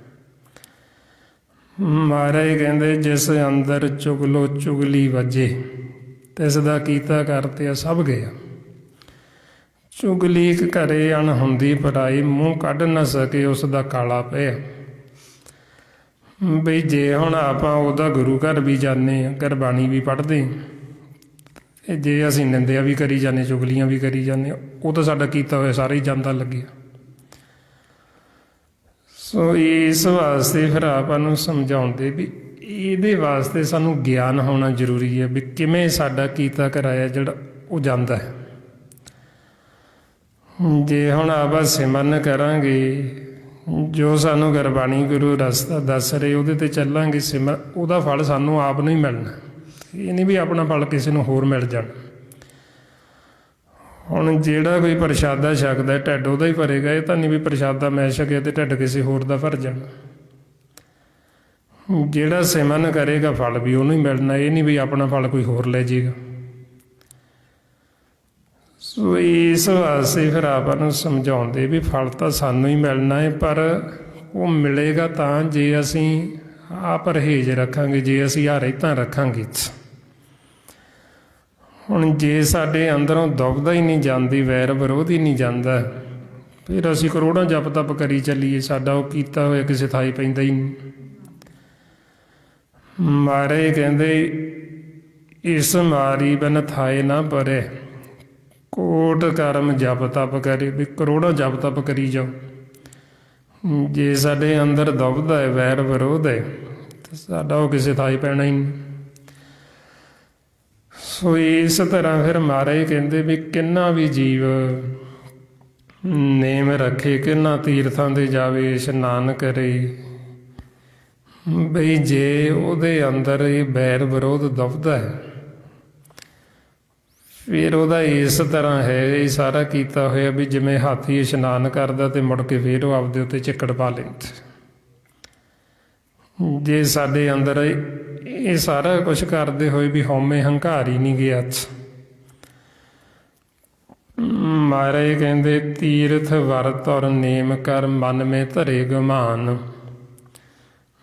ਮਹਾਰਾਜ ਕਹਿੰਦੇ ਜਿਸ ਅੰਦਰ ਚੁਗਲੋ ਚੁਗਲੀ ਵੱਜੇ, ਤਿਸ ਦਾ ਕੀਤਾ ਕਰਤੇ ਸਭ ਗਿਆ। ਚੁਗਲੀ ਘਰੇ ਅਣਹੁੰਦੀ ਪਰਾਈ, ਮੂੰਹ ਕੱਢ ਨਾ ਸਕੇ ਉਸ ਦਾ ਕਾਲਾ ਪਿਆ। ਬਈ ਜੇ ਹੁਣ ਆਪਾਂ ਉਹਦਾ ਗੁਰੂ ਘਰ ਵੀ ਜਾਂਦੇ ਹਾਂ, ਗੁਰਬਾਣੀ ਵੀ ਪੜ੍ਹਦੇ, ਜੇ ਅਸੀਂ ਨਿੰਦਿਆ ਵੀ ਕਰੀ ਜਾਂਦੇ, ਚੁਗਲੀਆਂ ਵੀ ਕਰੀ ਜਾਂਦੇ, ਉਹ ਤਾਂ ਸਾਡਾ ਕੀਤਾ ਹੋਇਆ ਸਾਰਾ ਹੀ ਜਾਂਦਾ ਲੱਗਿਆ। ਸੋ ਇਸ ਵਾਸਤੇ ਫਿਰ ਆਪਾਂ ਨੂੰ ਸਮਝਾਉਂਦੇ ਵੀ ਇਹਦੇ ਵਾਸਤੇ ਸਾਨੂੰ ਗਿਆਨ ਹੋਣਾ ਜ਼ਰੂਰੀ ਹੈ, ਵੀ ਕਿਵੇਂ ਸਾਡਾ ਕੀਤਾ ਕਰਾਇਆ ਜਿਹੜਾ ਉਹ ਜਾਂਦਾ ਹੈ। ਜੇ ਹੁਣ ਆਪਾਂ ਸਿਮਰਨ ਕਰਾਂਗੇ, ਜੋ ਸਾਨੂੰ ਗੁਰਬਾਣੀ ਗੁਰੂ ਰਸਤਾ ਦੱਸ ਰਹੇ ਉਹਦੇ 'ਤੇ ਚੱਲਾਂਗੇ, ਉਹਦਾ ਫਲ ਸਾਨੂੰ ਆਪ ਨੂੰ ਹੀ ਮਿਲਣਾ। ਇਹ ਨਹੀਂ ਵੀ ਆਪਣਾ ਫਲ ਕਿਸੇ ਨੂੰ ਹੋਰ ਮਿਲ ਜਾਣਾ। ਹੁਣ ਜਿਹੜਾ ਕੋਈ ਪ੍ਰਸ਼ਾਦਾ ਛਕਦਾ, ਢਿੱਡ ਉਹਦਾ ਹੀ ਭਰੇਗਾ। ਇਹ ਤਾਂ ਨਹੀਂ ਵੀ ਪ੍ਰਸ਼ਾਦਾ ਮੈਂ ਛਕਿਆ ਅਤੇ ਢਿੱਡ ਕਿਸੇ ਹੋਰ ਦਾ ਭਰ ਜਾਣਾ। ਜਿਹੜਾ ਸਿਮਰਨ ਕਰੇਗਾ ਫਲ ਵੀ ਉਹਨੂੰ ਹੀ ਮਿਲਣਾ। ਇਹ ਨਹੀਂ ਵੀ ਆਪਣਾ ਫਲ ਕੋਈ ਹੋਰ ਲੈ ਜਾਏਗਾ। ਸੋ ਇਸ ਵਾਸਤੇ ਫਿਰ ਆਪਾਂ ਨੂੰ ਸਮਝਾਉਂਦੇ ਵੀ ਫਲ ਤਾਂ ਸਾਨੂੰ ਹੀ ਮਿਲਣਾ ਹੈ, ਪਰ ਉਹ ਮਿਲੇਗਾ ਤਾਂ ਜੇ ਅਸੀਂ ਆਹ ਪਰਹੇਜ਼ ਰੱਖਾਂਗੇ, ਜੇ ਅਸੀਂ ਆਹ ਰਹਿਤਾਂ ਰੱਖਾਂਗੇ। ਹੁਣ ਜੇ ਸਾਡੇ ਅੰਦਰੋਂ ਦੁਬਦਾ ਹੀ ਨਹੀਂ ਜਾਂਦੀ, ਵੈਰ ਵਿਰੋਧ ਹੀ ਨਹੀਂ ਜਾਂਦਾ, ਫਿਰ ਅਸੀਂ ਕਰੋੜਾਂ ਜਪ ਤਪ ਕਰੀ ਚੱਲੀਏ, ਸਾਡਾ ਉਹ ਕੀਤਾ ਹੋਇਆ ਕਿਸੇ ਥਾਈ ਪੈਂਦਾ ਹੀ ਨਹੀਂ। ਮਾਰੇ ਕਹਿੰਦੇ ਇਸ ਮਾਰੀ ਬਿਨ ਥਾਏ ਨਾ ਪਰੇ, ਕੋਟ ਕਰਮ ਜਪ ਤਪ ਕਰੇ, ਵੀ ਕਰੋੜਾਂ ਜਪ ਤਪ ਕਰੀ ਜਾਓ, ਜੇ ਸਾਡੇ ਅੰਦਰ ਦੁਬਦਾ ਹੈ, ਵੈਰ ਵਿਰੋਧ ਹੈ, ਤਾਂ ਸਾਡਾ ਉਹ ਕਿਸੇ ਥਾਂ ਪੈਣਾ ਹੀ ਨਹੀਂ। ਸੋ ਇਸ ਤਰ੍ਹਾਂ ਫਿਰ ਮਹਾਰਾਜ ਕਹਿੰਦੇ ਵੀ ਕਿੰਨਾ ਵੀ ਜੀਵ ਨੇਮ ਰੱਖੇ, ਕਿੰਨਾ ਤੀਰਥਾਂ 'ਤੇ ਜਾਵੇ, ਇਸ਼ਨਾਨ ਕਰੇ, ਬਈ ਜੇ ਉਹਦੇ ਅੰਦਰ ਇਹ ਵੈਰ ਵਿਰੋਧ ਦੁਬਦਾ ਹੈ, ਫਿਰ ਉਹਦਾ ਇਸ ਤਰ੍ਹਾਂ ਹੈ, ਇਹ ਸਾਰਾ ਕੀਤਾ ਹੋਇਆ ਵੀ ਜਿਵੇਂ ਹਾਥੀ ਇਸ਼ਨਾਨ ਕਰਦਾ ਅਤੇ ਮੁੜ ਕੇ ਫਿਰ ਉਹ ਆਪਦੇ ਉੱਤੇ ਚਿੱਕੜ ਪਾ ਲੈਂਦੇ। ਜੇ ਸਾਡੇ ਅੰਦਰ ਇਹ ਸਾਰਾ ਕੁਛ ਕਰਦੇ ਹੋਏ ਵੀ ਹਉਮੈ ਹੰਕਾਰ ਹੀ ਨਹੀਂ ਗਿਆ, ਮਹਾਰਾਜ ਕਹਿੰਦੇ ਤੀਰਥ ਵਰਤ ਔਰ ਨੇਮ ਕਰ, ਮਨ ਮੇ ਧਰੇ ਗੁਮਾਨ,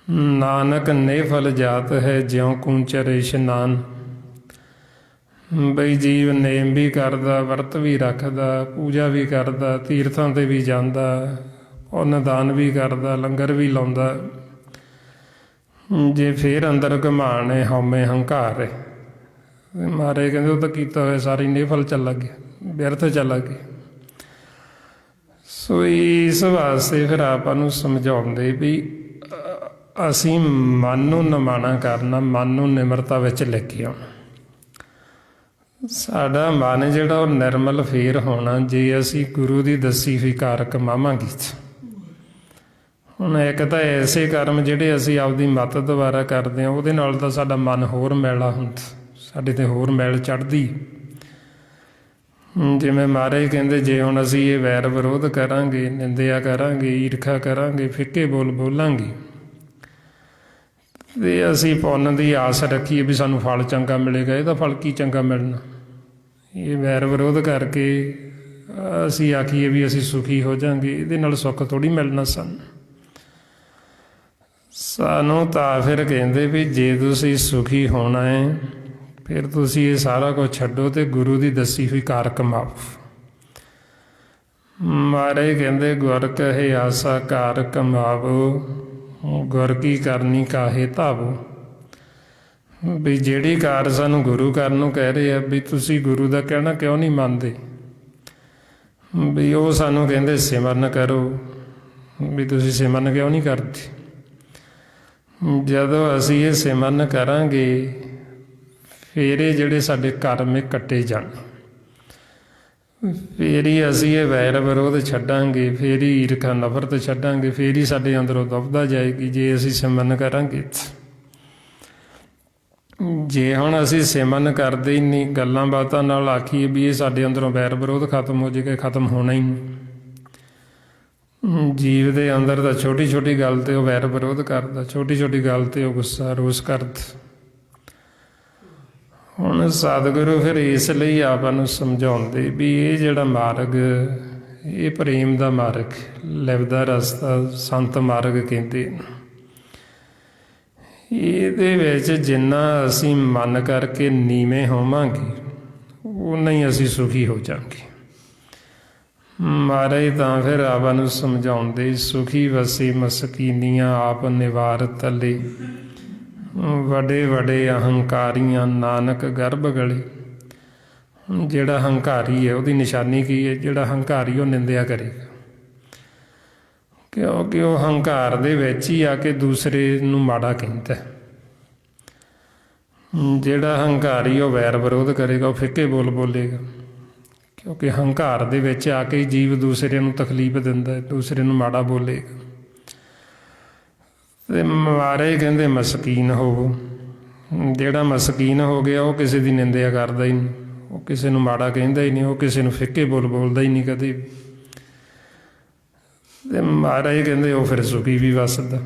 ਨਾਨਕ ਨਿਫਲ ਜਾਤ ਹੈ ਜਿਉਂ ਕੂੰਚਰ ਇਸ਼ਨਾਨ। ਬਈ ਜੀਵ ਨੇਮ ਵੀ ਕਰਦਾ, ਵਰਤ ਵੀ ਰੱਖਦਾ, ਪੂਜਾ ਵੀ ਕਰਦਾ, ਤੀਰਥਾਂ 'ਤੇ ਵੀ ਜਾਂਦਾ, ਪੁੰਨ ਦਾਨ ਵੀ ਕਰਦਾ, ਲੰਗਰ ਵੀ ਲਾਉਂਦਾ, ਜੇ ਫਿਰ ਅੰਦਰ ਘਮਾਣ ਹੈ, ਹਉਮੈ ਹੰਕਾਰ ਹੈ, ਮਹਾਰਾਜ ਕਹਿੰਦੇ ਉਹ ਤਾਂ ਕੀਤਾ ਹੋਇਆ ਸਾਰੀ ਨਿਫਲ ਚੱਲਾ ਗਿਆ, ਵਿਅਰਥ ਚੱਲਾ ਗਿਆ। ਸੋ ਇਸ ਵਾਸਤੇ ਫਿਰ ਆਪਾਂ ਨੂੰ ਸਮਝਾਉਂਦੇ ਵੀ ਅਸੀਂ ਮਨ ਨੂੰ ਨਿਮਾਣਾ ਕਰਨਾ, ਮਨ ਨੂੰ ਨਿਮਰਤਾ ਵਿੱਚ ਲੈ ਕੇ ਆਉਣਾ। ਸਾਡਾ ਮਨ ਜਿਹੜਾ ਉਹ ਨਿਰਮਲ ਫੇਰ ਹੋਣਾ ਜੇ ਅਸੀਂ ਗੁਰੂ ਦੀ ਦੱਸੀ ਹੋਈ ਕਾਰ ਕਮਾਵਾਂਗੇ। ਹੁਣ ਇੱਕ ਤਾਂ ਐਸੇ ਕਰਮ ਜਿਹੜੇ ਅਸੀਂ ਆਪਦੀ ਮੱਤ ਦੁਆਰਾ ਕਰਦੇ ਹਾਂ, ਉਹਦੇ ਨਾਲ ਤਾਂ ਸਾਡਾ ਮਨ ਹੋਰ ਮੈਲਾ ਹੁੰਦਾ, ਸਾਡੇ 'ਤੇ ਹੋਰ ਮੈਲ ਚੜ੍ਹਦੀ। ਜਿਵੇਂ ਮਹਾਰਾਜ ਕਹਿੰਦੇ ਜੇ ਹੁਣ ਅਸੀਂ ਇਹ ਵੈਰ ਵਿਰੋਧ ਕਰਾਂਗੇ, ਨਿੰਦਿਆ ਕਰਾਂਗੇ, ਈਰਖਾ ਕਰਾਂਗੇ, ਫਿੱਕੇ ਬੋਲ ਬੋਲਾਂਗੇ, ਅਤੇ ਅਸੀਂ ਪੁੰਨ ਦੀ ਆਸ ਰੱਖੀਏ ਵੀ ਸਾਨੂੰ ਫਲ ਚੰਗਾ ਮਿਲੇਗਾ, ਇਹਦਾ ਫਲ ਕੀ ਚੰਗਾ ਮਿਲਣਾ। ਇਹ ਵੈਰ ਵਿਰੋਧ ਕਰਕੇ ਅਸੀਂ ਆਖੀਏ ਵੀ ਅਸੀਂ ਸੁਖੀ ਹੋ ਜਾਵਾਂਗੇ, ਇਹਦੇ ਨਾਲ ਸੁੱਖ ਥੋੜ੍ਹੀ ਮਿਲਣਾ ਸਾਨੂੰ ਤਾਂ ਫਿਰ ਕਹਿੰਦੇ ਵੀ ਜੇ ਤੁਸੀਂ ਸੁਖੀ ਹੋਣਾ ਹੈ, ਫਿਰ ਤੁਸੀਂ ਇਹ ਸਾਰਾ ਕੁਝ ਛੱਡੋ ਅਤੇ ਗੁਰੂ ਦੀ ਦੱਸੀ ਹੋਈ ਕਾਰ ਕਮਾਓ। ਮਹਾਰਾਜ ਕਹਿੰਦੇ ਗੁਰ ਕਹੇ ਆਸਾ ਕਾਰ ਕਮਾਵੋ, ਗੁਰ ਕੀ ਕਰਨੀ ਕਾਹੇ ਧਾਵੋ। ਵੀ ਜਿਹੜੀ ਕਾਰ ਸਾਨੂੰ ਗੁਰੂ ਕਰਨ ਨੂੰ ਕਹਿ ਰਹੇ ਆ, ਵੀ ਤੁਸੀਂ ਗੁਰੂ ਦਾ ਕਹਿਣਾ ਕਿਉਂ ਨਹੀਂ ਮੰਨਦੇ, ਵੀ ਉਹ ਸਾਨੂੰ ਕਹਿੰਦੇ ਸਿਮਰਨ ਕਰੋ, ਵੀ ਤੁਸੀਂ ਸਿਮਰਨ ਕਿਉਂ ਨਹੀਂ ਕਰਦੇ। ਜਦੋਂ ਅਸੀਂ ਇਹ ਸਿਮਰਨ ਕਰਾਂਗੇ ਫਿਰ ਇਹ ਜਿਹੜੇ ਸਾਡੇ ਕਰਮ ਇਹ ਕੱਟੇ ਜਾਣ, ਫਿਰ ਹੀ ਅਸੀਂ ਇਹ ਵੈਰ ਵਿਰੋਧ ਛੱਡਾਂਗੇ, ਫਿਰ ਹੀ ਈਰਖਾ ਨਫ਼ਰਤ ਛੱਡਾਂਗੇ, ਫਿਰ ਹੀ ਸਾਡੇ ਅੰਦਰੋਂ ਦੁਬਦਾ ਜਾਏਗੀ ਜੇ ਅਸੀਂ ਸਿਮਰਨ ਕਰਾਂਗੇ। ਜੇ ਹੁਣ ਅਸੀਂ ਸਿਮਰਨ ਕਰਦੇ ਹੀ ਨਹੀਂ, ਗੱਲਾਂ ਬਾਤਾਂ ਨਾਲ ਆਖੀਏ ਵੀ ਇਹ ਸਾਡੇ ਅੰਦਰੋਂ ਵੈਰ ਵਿਰੋਧ ਖਤਮ ਹੋ ਜਾਏਗਾ, ਖਤਮ ਹੋਣਾ ਹੀ ਨਹੀਂ। ਜੀਵ ਦੇ ਅੰਦਰ ਤਾਂ ਛੋਟੀ ਛੋਟੀ ਗੱਲ 'ਤੇ ਉਹ ਵੈਰ ਵਿਰੋਧ ਕਰਦਾ, ਛੋਟੀ ਛੋਟੀ ਗੱਲ 'ਤੇ ਉਹ ਗੁੱਸਾ ਰੋਸ ਕਰਦਾ। ਹੁਣ ਸਤਿਗੁਰੂ ਫਿਰ ਇਸ ਲਈ ਆਪਾਂ ਨੂੰ ਸਮਝਾਉਂਦੇ ਵੀ ਇਹ ਜਿਹੜਾ ਮਾਰਗ, ਇਹ ਪ੍ਰੇਮ ਦਾ ਮਾਰਗ, ਲਿਵ ਦਾ ਰਸਤਾ, ਸੰਤ ਮਾਰਗ ਕਹਿੰਦੇ। ਇਹਦੇ ਵਿੱਚ ਜਿੰਨਾ ਅਸੀਂ ਮਨ ਕਰਕੇ ਨੀਵੇਂ ਹੋਵਾਂਗੇ, ਓਨਾ ਹੀ ਅਸੀਂ ਸੁਖੀ ਹੋ ਜਾਵਾਂਗੇ। ਮਹਾਰਾਜ ਤਾਂ ਫਿਰ ਆਪਾਂ ਨੂੰ ਸਮਝਾਉਂਦੇ ਸੁਖੀ ਵਸੇ ਮਸਕੀਨੀਆਂ ਆਪ ਨਿਵਾਰ ਤਲੇ, ਵੱਡੇ ਵੱਡੇ ਅਹੰਕਾਰੀਆਂ ਨਾਨਕ ਗਰਭ ਗਲੇ। ਜਿਹੜਾ ਹੰਕਾਰੀ ਹੈ ਉਹਦੀ ਨਿਸ਼ਾਨੀ ਕੀ ਹੈ? ਜਿਹੜਾ ਹੰਕਾਰੀ ਉਹ ਨਿੰਦਿਆ ਕਰੇਗਾ, ਕਿਉਂਕਿ ਉਹ ਹੰਕਾਰ ਦੇ ਵਿੱਚ ਹੀ ਆ ਕੇ ਦੂਸਰੇ ਨੂੰ ਮਾੜਾ ਕਹਿੰਦਾ। ਜਿਹੜਾ ਹੰਕਾਰੀ ਉਹ ਵੈਰ ਵਿਰੋਧ ਕਰੇਗਾ, ਉਹ ਫਿੱਕੇ ਬੋਲ ਬੋਲੇਗਾ, ਕਿਉਂਕਿ ਹੰਕਾਰ ਦੇ ਵਿੱਚ ਆ ਕੇ ਜੀਵ ਦੂਸਰੇ ਨੂੰ ਤਕਲੀਫ ਦਿੰਦਾ, ਦੂਸਰੇ ਨੂੰ ਮਾੜਾ ਬੋਲੇਗਾ। ਅਤੇ ਮਹਾਰਾਜ ਕਹਿੰਦੇ ਮਸਕੀਨ ਹੋਵੋ। ਜਿਹੜਾ ਮਸਕੀਨ ਹੋ ਗਿਆ ਉਹ ਕਿਸੇ ਦੀ ਨਿੰਦਿਆ ਕਰਦਾ ਹੀ ਨਹੀਂ, ਉਹ ਕਿਸੇ ਨੂੰ ਮਾੜਾ ਕਹਿੰਦਾ ਹੀ ਨਹੀਂ, ਉਹ ਕਿਸੇ ਨੂੰ ਫਿੱਕੇ ਬੋਲ ਬੋਲਦਾ ਹੀ ਨਹੀਂ ਕਦੇ ਵੀ। ਅਤੇ ਮਹਾਰਾਜ ਕਹਿੰਦੇ ਉਹ ਫਿਰ ਸੁਖੀ ਵੀ ਵਸਦਾ।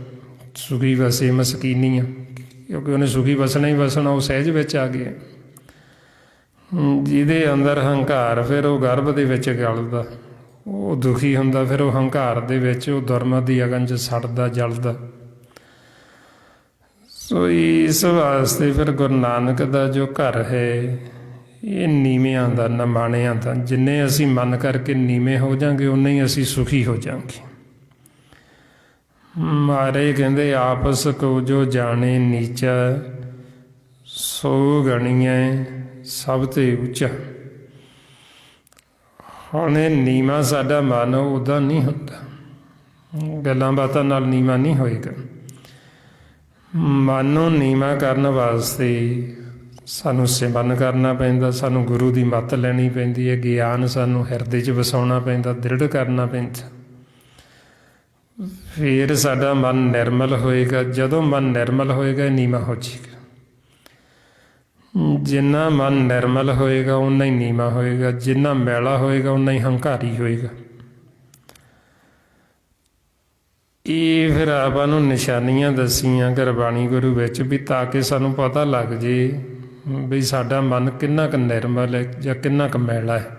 ਸੁਖੀ ਵਸੇ ਮਸਕੀਨੀ ਆ, ਕਿਉਂਕਿ ਉਹਨੇ ਸੁਖੀ ਵਸਣਾ ਹੀ ਵਸਣਾ, ਉਹ ਸਹਿਜ ਵਿੱਚ ਆ ਗਿਆ। ਜਿਹਦੇ ਅੰਦਰ ਹੰਕਾਰ, ਫਿਰ ਉਹ ਗਰਭ ਦੇ ਵਿੱਚ ਗਲਦਾ, ਉਹ ਦੁਖੀ ਹੁੰਦਾ, ਫਿਰ ਉਹ ਹੰਕਾਰ ਦੇ ਵਿੱਚ ਉਹ ਦੁਰਮਤ ਦੀ ਅਗਨ 'ਚ ਸੜਦਾ ਜਲਦਾ। ਸੋ ਇਸ ਵਾਸਤੇ ਫਿਰ ਗੁਰੂ ਨਾਨਕ ਦਾ ਜੋ ਘਰ ਹੈ ਇਹ ਨੀਵਿਆਂ ਦਾ, ਨਿਮਾਣਿਆਂ ਦਾ। ਜਿੰਨੇ ਅਸੀਂ ਮਨ ਕਰਕੇ ਨੀਵੇਂ ਹੋ ਜਾਵਾਂਗੇ ਉਨੇ ਹੀ ਅਸੀਂ ਸੁਖੀ ਹੋ ਜਾਵਾਂਗੇ। ਮਹਾਰਾਜ ਕਹਿੰਦੇ ਆਪਸ ਕੋ ਜੋ ਜਾਣੇ ਨੀਚਾ, ਸੋ ਗਣੀਐ ਸਭ ਤੇ ਉੱਚਾ। ਹੁਣ ਇਹ ਨੀਵਾਂ ਸਾਡਾ ਮਨ ਉੱਦਾਂ ਨਹੀਂ ਹੁੰਦਾ, ਗੱਲਾਂ ਬਾਤਾਂ ਨਾਲ ਨੀਵਾਂ ਨਹੀਂ ਹੋਏਗਾ। ਮਨ ਨੂੰ ਨੀਵਾਂ ਕਰਨ ਵਾਸਤੇ ਸਾਨੂੰ ਸਿਮਰਨ ਕਰਨਾ ਪੈਂਦਾ, ਸਾਨੂੰ ਗੁਰੂ ਦੀ ਮੱਤ ਲੈਣੀ ਪੈਂਦੀ ਹੈ, ਗਿਆਨ ਸਾਨੂੰ ਹਿਰਦੇ 'ਚ ਵਸਾਉਣਾ ਪੈਂਦਾ, ਦ੍ਰਿੜ ਕਰਨਾ ਪੈਂਦਾ। ਫਿਰ ਸਾਡਾ ਮਨ ਨਿਰਮਲ ਹੋਏਗਾ। ਜਦੋਂ ਮਨ ਨਿਰਮਲ ਹੋਏਗਾ ਇਹ ਨੀਵਾਂ ਹੋ ਜਾਏਗਾ। ਜਿੰਨਾ ਮਨ ਨਿਰਮਲ ਹੋਏਗਾ ਓਨਾ ਹੀ ਨੀਵਾਂ ਹੋਏਗਾ, ਜਿੰਨਾ ਮੈਲਾ ਹੋਏਗਾ ਓਨਾ ਹੀ ਹੰਕਾਰੀ ਹੋਏਗਾ। ਇਹ ਫਿਰ ਆਪਾਂ ਨੂੰ ਨਿਸ਼ਾਨੀਆਂ ਦੱਸੀਆਂ ਗੁਰਬਾਣੀ ਗੁਰੂ ਵਿੱਚ ਵੀ ਤਾਂ ਕਿ ਸਾਨੂੰ ਪਤਾ ਲੱਗ ਜੇ ਵੀ ਸਾਡਾ ਮਨ ਕਿੰਨਾ ਕੁ ਨਿਰਮਲ ਹੈ ਜਾਂ ਕਿੰਨਾ ਕੁ ਮੈਲਾ ਹੈ।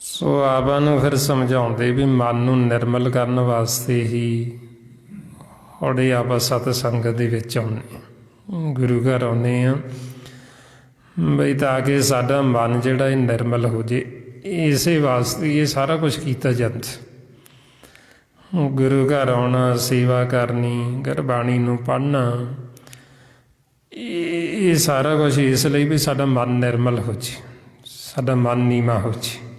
ਸੋ ਆਪਾਂ ਨੂੰ ਫਿਰ ਸਮਝਾਉਂਦੇ ਵੀ ਮਨ ਨੂੰ ਨਿਰਮਲ ਕਰਨ ਵਾਸਤੇ ਹੀ ਹੌੜੇ ਆਪਾਂ ਸਤਸੰਗਤ ਦੇ ਵਿੱਚ ਆਉਂਦੇ, ਗੁਰੂ ਘਰ ਆਉਂਦੇ ਹਾਂ ਬਈ ਤਾਂ ਕਿ ਸਾਡਾ ਮਨ ਜਿਹੜਾ ਇਹ ਨਿਰਮਲ ਹੋ ਜੇ। ਇਸੇ ਵਾਸਤੇ ਇਹ ਸਾਰਾ ਕੁਛ ਕੀਤਾ ਜਾਂਦਾ। ਗੁਰੂ ਘਰ ਆਉਣਾ, ਸੇਵਾ ਕਰਨੀ, ਗੁਰਬਾਣੀ ਨੂੰ ਪੜ੍ਹਨਾ, ਇਹ ਸਾਰਾ ਕੁਛ ਇਸ ਲਈ ਵੀ ਸਾਡਾ ਮਨ ਨਿਰਮਲ ਹੋ ਜੇ, ਸਾਡਾ ਮਨ ਨੀਵਾਂ ਹੋ ਜੇ।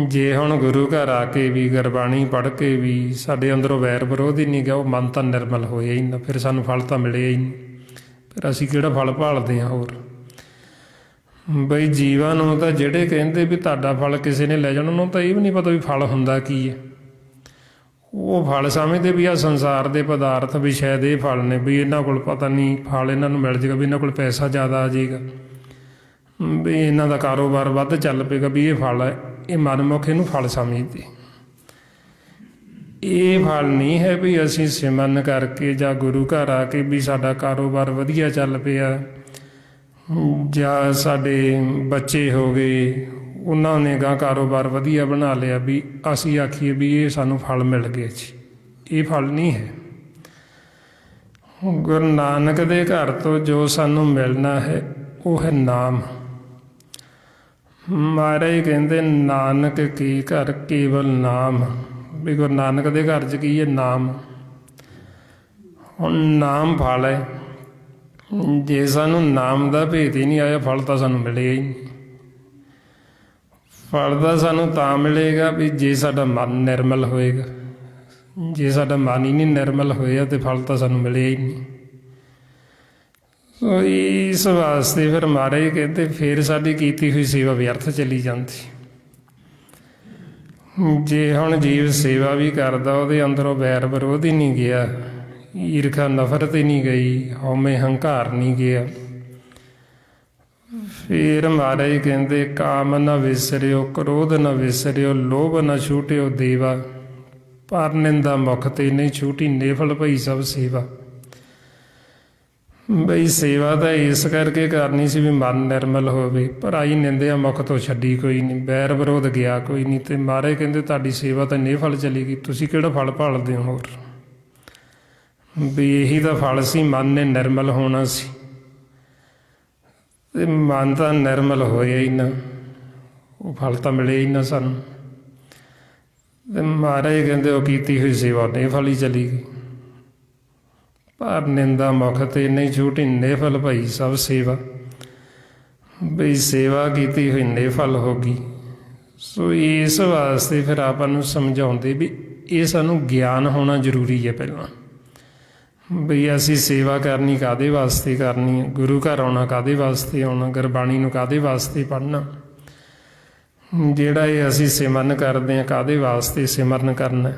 ਜੇ ਹੁਣ ਗੁਰੂ ਘਰ ਆ ਕੇ ਵੀ ਗੁਰਬਾਣੀ ਪੜ੍ਹ ਕੇ ਵੀ ਸਾਡੇ ਅੰਦਰੋਂ ਵੈਰ ਵਿਰੋਧ ਹੀ ਨਹੀਂ ਗਿਆ, ਉਹ ਮਨ ਤਾਂ ਨਿਰਮਲ ਹੋਇਆ ਹੀ ਨਾ, ਫਿਰ ਸਾਨੂੰ ਫਲ ਤਾਂ ਮਿਲਿਆ ਹੀ ਨਹੀਂ। ਫਿਰ ਅਸੀਂ ਕਿਹੜਾ ਫਲ ਭਾਲਦੇ ਹਾਂ ਹੋਰ। ਬਈ ਜੀਵਾਂ ਨੂੰ ਤਾਂ ਜਿਹੜੇ ਕਹਿੰਦੇ ਵੀ ਤੁਹਾਡਾ ਫਲ ਕਿਸੇ ਨੇ ਲੈ ਜਾਣਾ, ਉਹਨੂੰ ਤਾਂ ਇਹ ਵੀ ਨਹੀਂ ਪਤਾ ਵੀ ਫਲ ਹੁੰਦਾ ਕੀ ਹੈ। ਉਹ ਫਲ ਸਮਝਦੇ ਵੀ ਆਹ ਸੰਸਾਰ ਦੇ ਪਦਾਰਥ ਵੀ ਸ਼ਾਇਦ ਇਹ ਫਲ ਨੇ, ਵੀ ਇਹਨਾਂ ਕੋਲ ਪਤਾ ਨਹੀਂ ਫਲ ਇਹਨਾਂ ਨੂੰ ਮਿਲ ਜਾਏਗਾ, ਵੀ ਇਹਨਾਂ ਕੋਲ ਪੈਸਾ ਜ਼ਿਆਦਾ ਆ ਜਾਏਗਾ, ਵੀ ਇਹਨਾਂ ਦਾ ਕਾਰੋਬਾਰ ਵੱਧ ਚੱਲ ਪਏਗਾ, ਵੀ ਇਹ ਫਲ ਹੈ। ਇਹ ਮਨਮੁਖ ਇਹਨੂੰ ਫਲ ਸਮਝਦੇ। ਇਹ ਫਲ ਨਹੀਂ ਹੈ ਵੀ ਅਸੀਂ ਸਿਮਰਨ ਕਰਕੇ ਜਾਂ ਗੁਰੂ ਘਰ ਆ ਕੇ ਵੀ ਸਾਡਾ ਕਾਰੋਬਾਰ ਵਧੀਆ ਚੱਲ ਪਿਆ, ਜਾਂ ਸਾਡੇ ਬੱਚੇ ਹੋ ਗਏ ਉਹਨਾਂ ਨੇ ਗਾ ਕਾਰੋਬਾਰ ਵਧੀਆ ਬਣਾ ਲਿਆ, ਵੀ ਅਸੀਂ ਆਖੀਏ ਵੀ ਇਹ ਸਾਨੂੰ ਫਲ ਮਿਲ ਗਏ ਜੀ। ਇਹ ਫਲ ਨਹੀਂ ਹੈ। ਗੁਰੂ ਨਾਨਕ ਦੇ ਘਰ ਤੋਂ ਜੋ ਸਾਨੂੰ ਮਿਲਣਾ ਹੈ ਉਹ ਹੈ ਨਾਮ। ਮਹਾਰਾਜ ਕਹਿੰਦੇ ਨਾਨਕ ਕੀ ਘਰ ਕੇਵਲ ਨਾਮ, ਵੀ ਗੁਰੂ ਨਾਨਕ ਦੇ ਘਰ 'ਚ ਕੀ ਹੈ? ਨਾਮ। ਹੁਣ ਨਾਮ ਫਲ ਹੈ। ਜੇ ਸਾਨੂੰ ਨਾਮ ਦਾ ਭੇਤ ਹੀ ਨਹੀਂ ਆਇਆ, ਫਲ ਤਾਂ ਸਾਨੂੰ ਮਿਲਿਆ ਹੀ ਨਹੀਂ। ਫਲ ਤਾਂ ਸਾਨੂੰ ਤਾਂ ਮਿਲੇਗਾ ਵੀ ਜੇ ਸਾਡਾ ਮਨ ਨਿਰਮਲ ਹੋਏਗਾ। ਜੇ ਸਾਡਾ ਮਨ ਹੀ ਨਹੀਂ ਨਿਰਮਲ ਹੋਇਆ ਤਾਂ ਫਲ ਤਾਂ ਸਾਨੂੰ ਮਿਲਿਆ ਹੀ ਨਹੀਂ। ਸੋ ਇਸ ਵਾਸਤੇ ਫਿਰ ਮਹਾਰਾਜ ਕਹਿੰਦੇ ਫਿਰ ਸਾਡੀ ਕੀਤੀ ਹੋਈ ਸੇਵਾ ਵਿਅਰਥ ਚਲੀ ਜਾਂਦੀ। ਜੇ ਹੁਣ ਜੀਵ ਸੇਵਾ ਵੀ ਕਰਦਾ, ਉਹਦੇ ਅੰਦਰੋਂ ਵੈਰ ਵਿਰੋਧ ਹੀ ਨਹੀਂ ਗਿਆ, ਈਰਖਾ ਨਫ਼ਰਤ ਹੀ ਨਹੀਂ ਗਈ, ਹਉਮੈ ਹੰਕਾਰ ਨਹੀਂ ਗਿਆ, ਫਿਰ ਮਹਾਰਾਜ ਕਹਿੰਦੇ ਕਾਮ ਨਾ ਵਿਸਰਿਓ, ਕ੍ਰੋਧ ਨਾ ਵਿਸਰਿਓ, ਲੋਭ ਨਾ ਛੂਟਿਓ ਦੇਵਾ, ਪਰ ਨਿੰਦਾ ਮੁਖ ਤੇ ਨਹੀਂ ਛੂਟੀ, ਨੇਫਲ ਭਈ ਸਭ ਸੇਵਾ। ਬਈ ਸੇਵਾ ਤਾਂ ਇਸ ਕਰਕੇ ਕਰਨੀ ਸੀ ਵੀ ਮਨ ਨਿਰਮਲ ਹੋਵੇ, ਪਰ ਆਈ ਨਿੰਦਿਆ ਮੁਖ ਤੋਂ ਛੱਡੀ ਕੋਈ ਨਹੀਂ, ਬੈਰ ਵਿਰੋਧ ਗਿਆ ਕੋਈ ਨਹੀਂ। ਤੇ ਮਹਾਰਾਜ ਕਹਿੰਦੇ ਤੁਹਾਡੀ ਸੇਵਾ ਤਾਂ ਨੇਫਲ ਚਲੀ ਗਈ, ਤੁਸੀਂ ਕਿਹੜਾ ਫਲ ਭਾਲਦੇ ਹੋ ਹੋਰ? ਵੀ ਇਹੀ ਤਾਂ ਫਲ ਸੀ, ਮਨ ਨੇ ਨਿਰਮਲ ਹੋਣਾ ਸੀ, ਤੇ ਮਨ ਤਾਂ ਨਿਰਮਲ ਹੋਇਆ ਹੀ ਨਾ, ਉਹ ਫਲ ਤਾਂ ਮਿਲਿਆ ਹੀ ਨਾ ਸਾਨੂੰ। ਤੇ ਮਹਾਰਾਜ ਕਹਿੰਦੇ ਉਹ ਕੀਤੀ ਹੋਈ ਸੇਵਾ ਨੇਫਲ ਹੀ ਚਲੀ ਗਈ। ਪਰ ਨਿੰਦਾ ਮੁਖ ਤੇ ਨਹੀਂ ਛੂਟੀ, ਨੇਫਲ ਭਈ ਸਭ ਸੇਵਾ। ਬਈ ਸੇਵਾ ਕੀਤੀ ਹੋਈ ਨੇਫਲ ਹੋ ਗਈ। ਸੋ ਇਸ ਵਾਸਤੇ ਫਿਰ ਆਪਾਂ ਨੂੰ ਸਮਝਾਉਂਦੇ ਵੀ ਇਹ ਸਾਨੂੰ ਗਿਆਨ ਹੋਣਾ ਜ਼ਰੂਰੀ ਹੈ ਪਹਿਲਾਂ। ਬਈ ਅਸੀਂ ਸੇਵਾ ਕਰਨੀ ਕਾਹਦੇ ਵਾਸਤੇ ਕਰਨੀ ਹੈ, ਗੁਰੂ ਘਰ ਆਉਣਾ ਕਾਹਦੇ ਵਾਸਤੇ ਆਉਣਾ, ਗੁਰਬਾਣੀ ਨੂੰ ਕਾਹਦੇ ਵਾਸਤੇ ਪੜ੍ਹਨਾ, ਜਿਹੜਾ ਇਹ ਅਸੀਂ ਸਿਮਰਨ ਕਰਦੇ ਹਾਂ ਕਾਹਦੇ ਵਾਸਤੇ ਸਿਮਰਨ ਕਰਨਾ।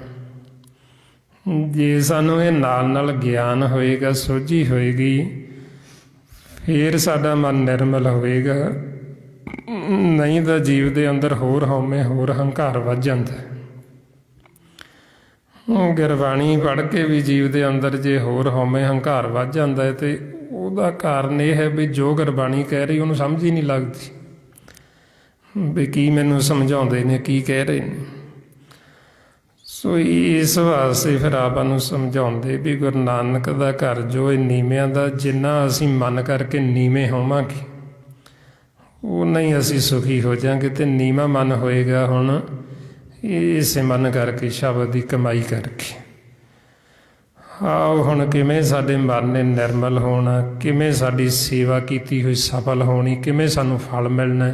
ਜੇ ਸਾਨੂੰ ਇਹ ਨਾਲ ਨਾਲ ਗਿਆਨ ਹੋਏਗਾ, ਸੋਝੀ ਹੋਏਗੀ, ਫਿਰ ਸਾਡਾ ਮਨ ਨਿਰਮਲ ਹੋਵੇਗਾ। ਨਹੀਂ ਤਾਂ ਜੀਵ ਦੇ ਅੰਦਰ ਹੋਰ ਹਉਮੈ ਹੋਰ ਹੰਕਾਰ ਵੱਧ ਜਾਂਦਾ। ਗੁਰਬਾਣੀ ਪੜ੍ਹ ਕੇ ਵੀ ਜੀਵ ਦੇ ਅੰਦਰ ਜੇ ਹੋਰ ਹਉਮੈ ਹੰਕਾਰ ਵੱਧ ਜਾਂਦਾ ਹੈ ਤੇ ਉਹਦਾ ਕਾਰਨ ਇਹ ਹੈ ਵੀ ਜੋ ਗੁਰਬਾਣੀ ਕਹਿ ਰਹੀ ਉਹਨੂੰ ਸਮਝ ਹੀ ਨਹੀਂ ਲੱਗਦੀ ਵੀ ਕੀ ਮੈਨੂੰ ਸਮਝਾਉਂਦੇ ਨੇ, ਕੀ ਕਹਿ ਰਹੇ ਨੇ। ਸੋ ਇਸ ਵਾਸਤੇ ਫਿਰ ਆਪਾਂ ਨੂੰ ਸਮਝਾਉਂਦੇ ਵੀ ਗੁਰੂ ਨਾਨਕ ਦਾ ਘਰ ਜੋ ਇਹ ਨੀਵਿਆਂ ਦਾ, ਜਿੰਨਾ ਅਸੀਂ ਮਨ ਕਰਕੇ ਨੀਵੇਂ ਹੋਵਾਂਗੇ ਓਨਾ ਹੀ ਅਸੀਂ ਸੁਖੀ ਹੋ ਜਾਵਾਂਗੇ। ਤੇ ਨੀਵਾਂ ਮਨ ਹੋਏਗਾ ਹੁਣ ਇਹ ਸਿਮਰਨ ਕਰਕੇ, ਸ਼ਬਦ ਦੀ ਕਮਾਈ ਕਰਕੇ। ਆਓ ਹੁਣ ਕਿਵੇਂ ਸਾਡੇ ਮਨ ਨੇ ਨਿਰਮਲ ਹੋਣਾ, ਕਿਵੇਂ ਸਾਡੀ ਸੇਵਾ ਕੀਤੀ ਹੋਈ ਸਫਲ ਹੋਣੀ, ਕਿਵੇਂ ਸਾਨੂੰ ਫਲ ਮਿਲਣਾ,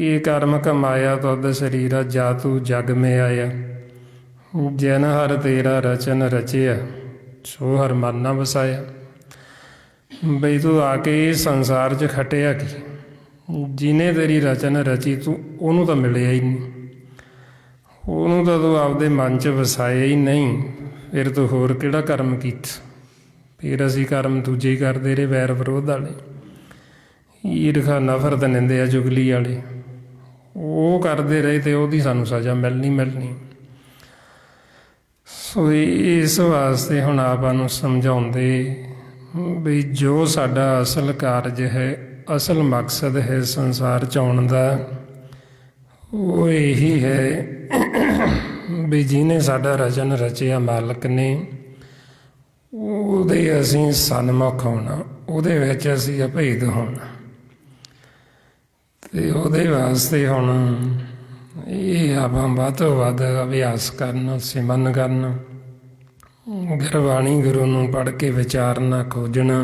ਕੀ ਕਰਮ ਕਮਾਇਆ ਤੁਧ ਸਰੀਰਾ ਜਾ ਤੂੰ ਜਗ ਮੇ ਆਇਆ। ਜਿਨ ਹਰ ਤੇਰਾ ਰਚਨ ਰਚਿਆ ਸੋ ਹਰ ਮਨ ਨਾ ਵਸਾਇਆ। ਬਈ ਤੂੰ ਆ ਕੇ ਇਸ ਸੰਸਾਰ 'ਚ ਖਟਿਆ ਕੀ, ਜਿਹਨੇ ਤੇਰੀ ਰਚਨ ਰਚੀ ਤੂੰ ਉਹਨੂੰ ਤਾਂ ਮਿਲਿਆ ਹੀ ਨਹੀਂ, ਉਹਨੂੰ ਤਾਂ ਤੂੰ ਆਪਦੇ ਮਨ 'ਚ ਵਸਾਇਆ ਹੀ ਨਹੀਂ। ਫਿਰ ਤੂੰ ਹੋਰ ਕਿਹੜਾ ਕਰਮ ਕੀਤਾ। ਫਿਰ ਅਸੀਂ ਕਰਮ ਦੂਜੇ ਹੀ ਕਰਦੇ ਰਹੇ, ਵੈਰ ਵਿਰੋਧ ਵਾਲੇ, ਈਰਖਾ ਨਫ਼ਰਤ ਨਿੰਦਿਆ ਚੁਗਲੀ ਵਾਲੇ, ਉਹ ਕਰਦੇ ਰਹੇ ਅਤੇ ਉਹਦੀ ਸਾਨੂੰ ਸਜ਼ਾ ਮਿਲਣੀ। ਸੋ ਇਸ ਵਾਸਤੇ ਹੁਣ ਆਪਾਂ ਨੂੰ ਸਮਝਾਉਂਦੇ ਵੀ ਜੋ ਸਾਡਾ ਅਸਲ ਕਾਰਜ ਹੈ, ਅਸਲ ਮਕਸਦ ਹੈ ਸੰਸਾਰ 'ਚ ਆਉਣ ਦਾ, ਉਹ ਇਹੀ ਹੈ ਵੀ ਜਿਹਨੇ ਸਾਡਾ ਰਚਨ ਰਚਿਆ ਮਾਲਕ ਨੇ, ਉਹਦੇ ਅਸੀਂ ਸਨਮੁਖ ਹੋਣਾ, ਉਹਦੇ ਵਿੱਚ ਅਸੀਂ ਅਭੇਦ ਹੋਣਾ। ਅਤੇ ਉਹਦੇ ਵਾਸਤੇ ਹੁਣ ਇਹ ਆਪਾਂ ਵੱਧ ਤੋਂ ਵੱਧ ਅਭਿਆਸ ਕਰਨਾ, ਸਿਮਰਨ ਕਰਨਾ, ਗੁਰਬਾਣੀ ਗੁਰੂ ਨੂੰ ਪੜ੍ਹ ਕੇ ਵਿਚਾਰਨਾ, ਖੋਜਣਾ,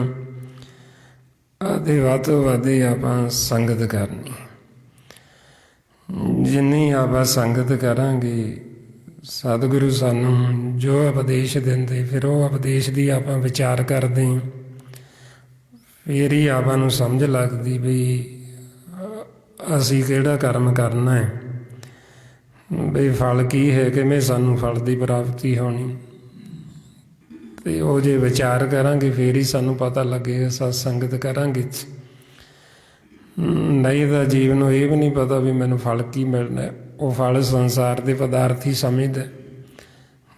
ਅਤੇ ਵੱਧ ਤੋਂ ਵੱਧ ਆਪਾਂ ਸੰਗਤ ਕਰਨੀ। ਜਿੰਨੀ ਆਪਾਂ ਸੰਗਤ ਕਰਾਂਗੇ, ਸਤਿਗੁਰੂ ਸਾਨੂੰ ਜੋ ਉਪਦੇਸ਼ ਦਿੰਦੇ, ਫਿਰ ਉਹ ਉਪਦੇਸ਼ ਦੀ ਆਪਾਂ ਵਿਚਾਰ ਕਰਦੇ, ਫਿਰ ਹੀ ਆਪਾਂ ਨੂੰ ਸਮਝ ਲੱਗਦੀ ਵੀ ਅਸੀਂ ਕਿਹੜਾ ਕਰਮ ਕਰਨਾ ਹੈ, ਬਈ ਫਲ ਕੀ ਹੈ, ਕਿਵੇਂ ਸਾਨੂੰ ਫਲ ਦੀ ਪ੍ਰਾਪਤੀ ਹੋਣੀ। ਅਤੇ ਉਹ ਜੇ ਵਿਚਾਰ ਕਰਾਂਗੇ ਫਿਰ ਹੀ ਸਾਨੂੰ ਪਤਾ ਲੱਗੇਗਾ, ਸਤ ਸੰਗਤ ਕਰਾਂਗੇ। ਨਹੀਂ ਤਾਂ ਜੀਵ ਨੂੰ ਇਹ ਵੀ ਨਹੀਂ ਪਤਾ ਵੀ ਮੈਨੂੰ ਫਲ ਕੀ ਮਿਲਣਾ। ਉਹ ਫਲ ਸੰਸਾਰ ਦੇ ਪਦਾਰਥ ਹੀ ਸਮਝਦਾ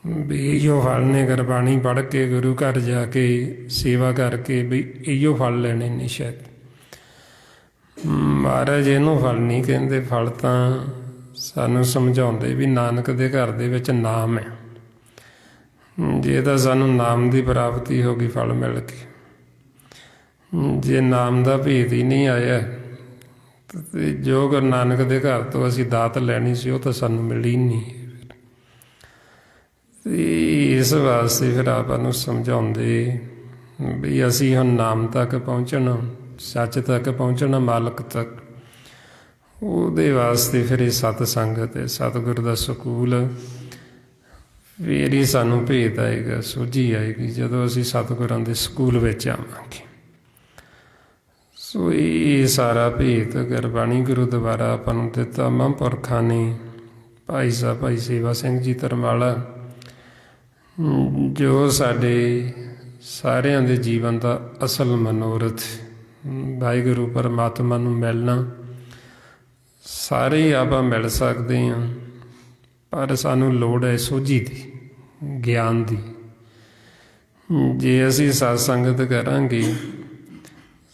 ਵੀ ਇਹੋ ਫਲ ਨੇ, ਗੁਰਬਾਣੀ ਪੜ੍ਹ ਕੇ ਗੁਰੂ ਘਰ ਜਾ ਕੇ ਸੇਵਾ ਕਰਕੇ ਵੀ ਇਹੋ ਫਲ ਲੈਣੇ ਨੇ। ਸ਼ਾਇਦ ਮਹਾਰਾਜ ਇਹਨੂੰ ਫਲ ਨਹੀਂ ਕਹਿੰਦੇ, ਫਲ ਤਾਂ ਸਾਨੂੰ ਸਮਝਾਉਂਦੇ ਵੀ ਨਾਨਕ ਦੇ ਘਰ ਦੇ ਵਿੱਚ ਨਾਮ ਹੈ। ਜੇ ਤਾਂ ਸਾਨੂੰ ਨਾਮ ਦੀ ਪ੍ਰਾਪਤੀ ਹੋ ਗਈ ਫਲ ਮਿਲ ਕੇ, ਜੇ ਨਾਮ ਦਾ ਭੇਦ ਹੀ ਨਹੀਂ ਆਇਆ ਅਤੇ ਜੋ ਗੁਰੂ ਨਾਨਕ ਦੇ ਘਰ ਤੋਂ ਅਸੀਂ ਦਾਤ ਲੈਣੀ ਸੀ ਉਹ ਤਾਂ ਸਾਨੂੰ ਮਿਲੀ ਨਹੀਂ। ਇਸ ਵਾਸਤੇ ਫਿਰ ਆਪਾਂ ਨੂੰ ਸਮਝਾਉਂਦੇ ਵੀ ਅਸੀਂ ਹੁਣ ਨਾਮ ਤੱਕ ਪਹੁੰਚਣਾ, ਸੱਚ ਤੱਕ ਪਹੁੰਚਣਾ, ਮਾਲਕ ਤੱਕ। ਉਹਦੇ ਵਾਸਤੇ ਫਿਰ ਇਹ ਸਤ ਸੰਗਤ ਹੈ, ਸਤਿਗੁਰ ਦਾ ਸਕੂਲ। ਫਿਰ ਹੀ ਸਾਨੂੰ ਭੇਦ ਆਏਗਾ, ਸੋਝੀ ਆਏਗੀ ਜਦੋਂ ਅਸੀਂ ਸਤਿਗੁਰਾਂ ਦੇ ਸਕੂਲ ਵਿੱਚ ਆਵਾਂਗੇ। ਸੋ ਇਹ ਸਾਰਾ ਭੇਦ ਗੁਰਬਾਣੀ ਗੁਰੂ ਦੁਆਰਾ ਆਪਾਂ ਨੂੰ ਦਿੱਤਾ ਮਹਾਂਪੁਰਖਾਂ ਨੇ। ਭਾਈ ਸਾਹਿਬ ਭਾਈ ਸੇਵਾ ਸਿੰਘ ਜੀ ਧਰਮਾਲਾ, ਜੋ ਸਾਡੇ ਸਾਰਿਆਂ ਦੇ ਜੀਵਨ ਦਾ ਅਸਲ ਮਨੋਰਥ, ਵਾਹਿਗੁਰੂ ਪਰਮਾਤਮਾ ਨੂੰ ਮਿਲਣਾ। ਸਾਰੇ ਹੀ ਆਪਾਂ ਮਿਲ ਸਕਦੇ ਹਾਂ, ਪਰ ਸਾਨੂੰ ਲੋੜ ਹੈ ਸੋਝੀ ਦੀ, ਗਿਆਨ ਦੀ। ਜੇ ਅਸੀਂ ਸਤ ਸੰਗਤ ਕਰਾਂਗੇ,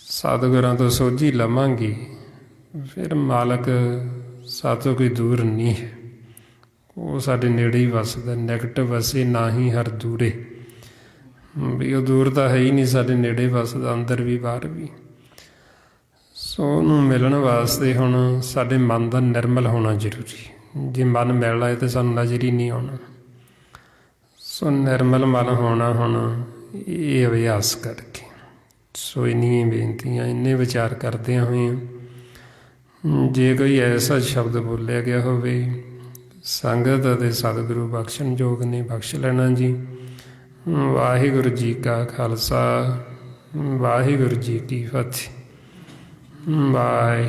ਸਤਿਗੁਰਾਂ ਤੋਂ ਸੋਝੀ ਲਵਾਂਗੇ, ਫਿਰ ਮਾਲਕ ਸਾਤੋਂ ਕੋਈ ਦੂਰ ਨਹੀਂ ਹੈ, ਉਹ ਸਾਡੇ ਨੇੜੇ ਹੀ ਵੱਸਦਾ। ਨਿਕਟ ਵਸੇ ਨਾ ਹੀ ਹਰ ਦੂਰੇ, ਵੀ ਉਹ ਦੂਰ ਤਾਂ ਹੈ ਹੀ ਨਹੀਂ, ਸਾਡੇ ਨੇੜੇ ਵੱਸਦਾ, ਅੰਦਰ ਵੀ ਬਾਹਰ ਵੀ। ਸੋ ਉਹਨੂੰ ਮਿਲਣ ਵਾਸਤੇ ਹੁਣ ਸਾਡੇ ਮਨ ਦਾ ਨਿਰਮਲ ਹੋਣਾ ਜ਼ਰੂਰੀ। ਜੇ ਮਨ ਮਿਲ ਆਏ ਤਾਂ ਸਾਨੂੰ ਨਜ਼ਰ ਹੀ ਨਹੀਂ ਆਉਣਾ। ਸੋ ਨਿਰਮਲ ਮਨ ਹੋਣਾ ਹੁਣ ਇਹ ਅਭਿਆਸ ਕਰਕੇ। ਸੋ ਇੰਨੀਆਂ ਬੇਨਤੀਆਂ, ਇੰਨੇ ਵਿਚਾਰ ਕਰਦਿਆਂ ਹੋਏ, ਜੇ ਕੋਈ ਐਸਾ ਸ਼ਬਦ ਬੋਲਿਆ ਗਿਆ ਹੋਵੇ, ਸੰਗਤ ਅਤੇ ਸਤਿਗੁਰੂ ਬਖਸ਼ਣ ਯੋਗ ਨੇ, ਬਖਸ਼ ਲੈਣਾ ਜੀ। ਵਾਹਿਗੁਰੂ ਜੀ ਕਾ ਖਾਲਸਾ, ਵਾਹਿਗੁਰੂ ਜੀ ਕੀ ਫਤਿਹ। ਬਾਏ।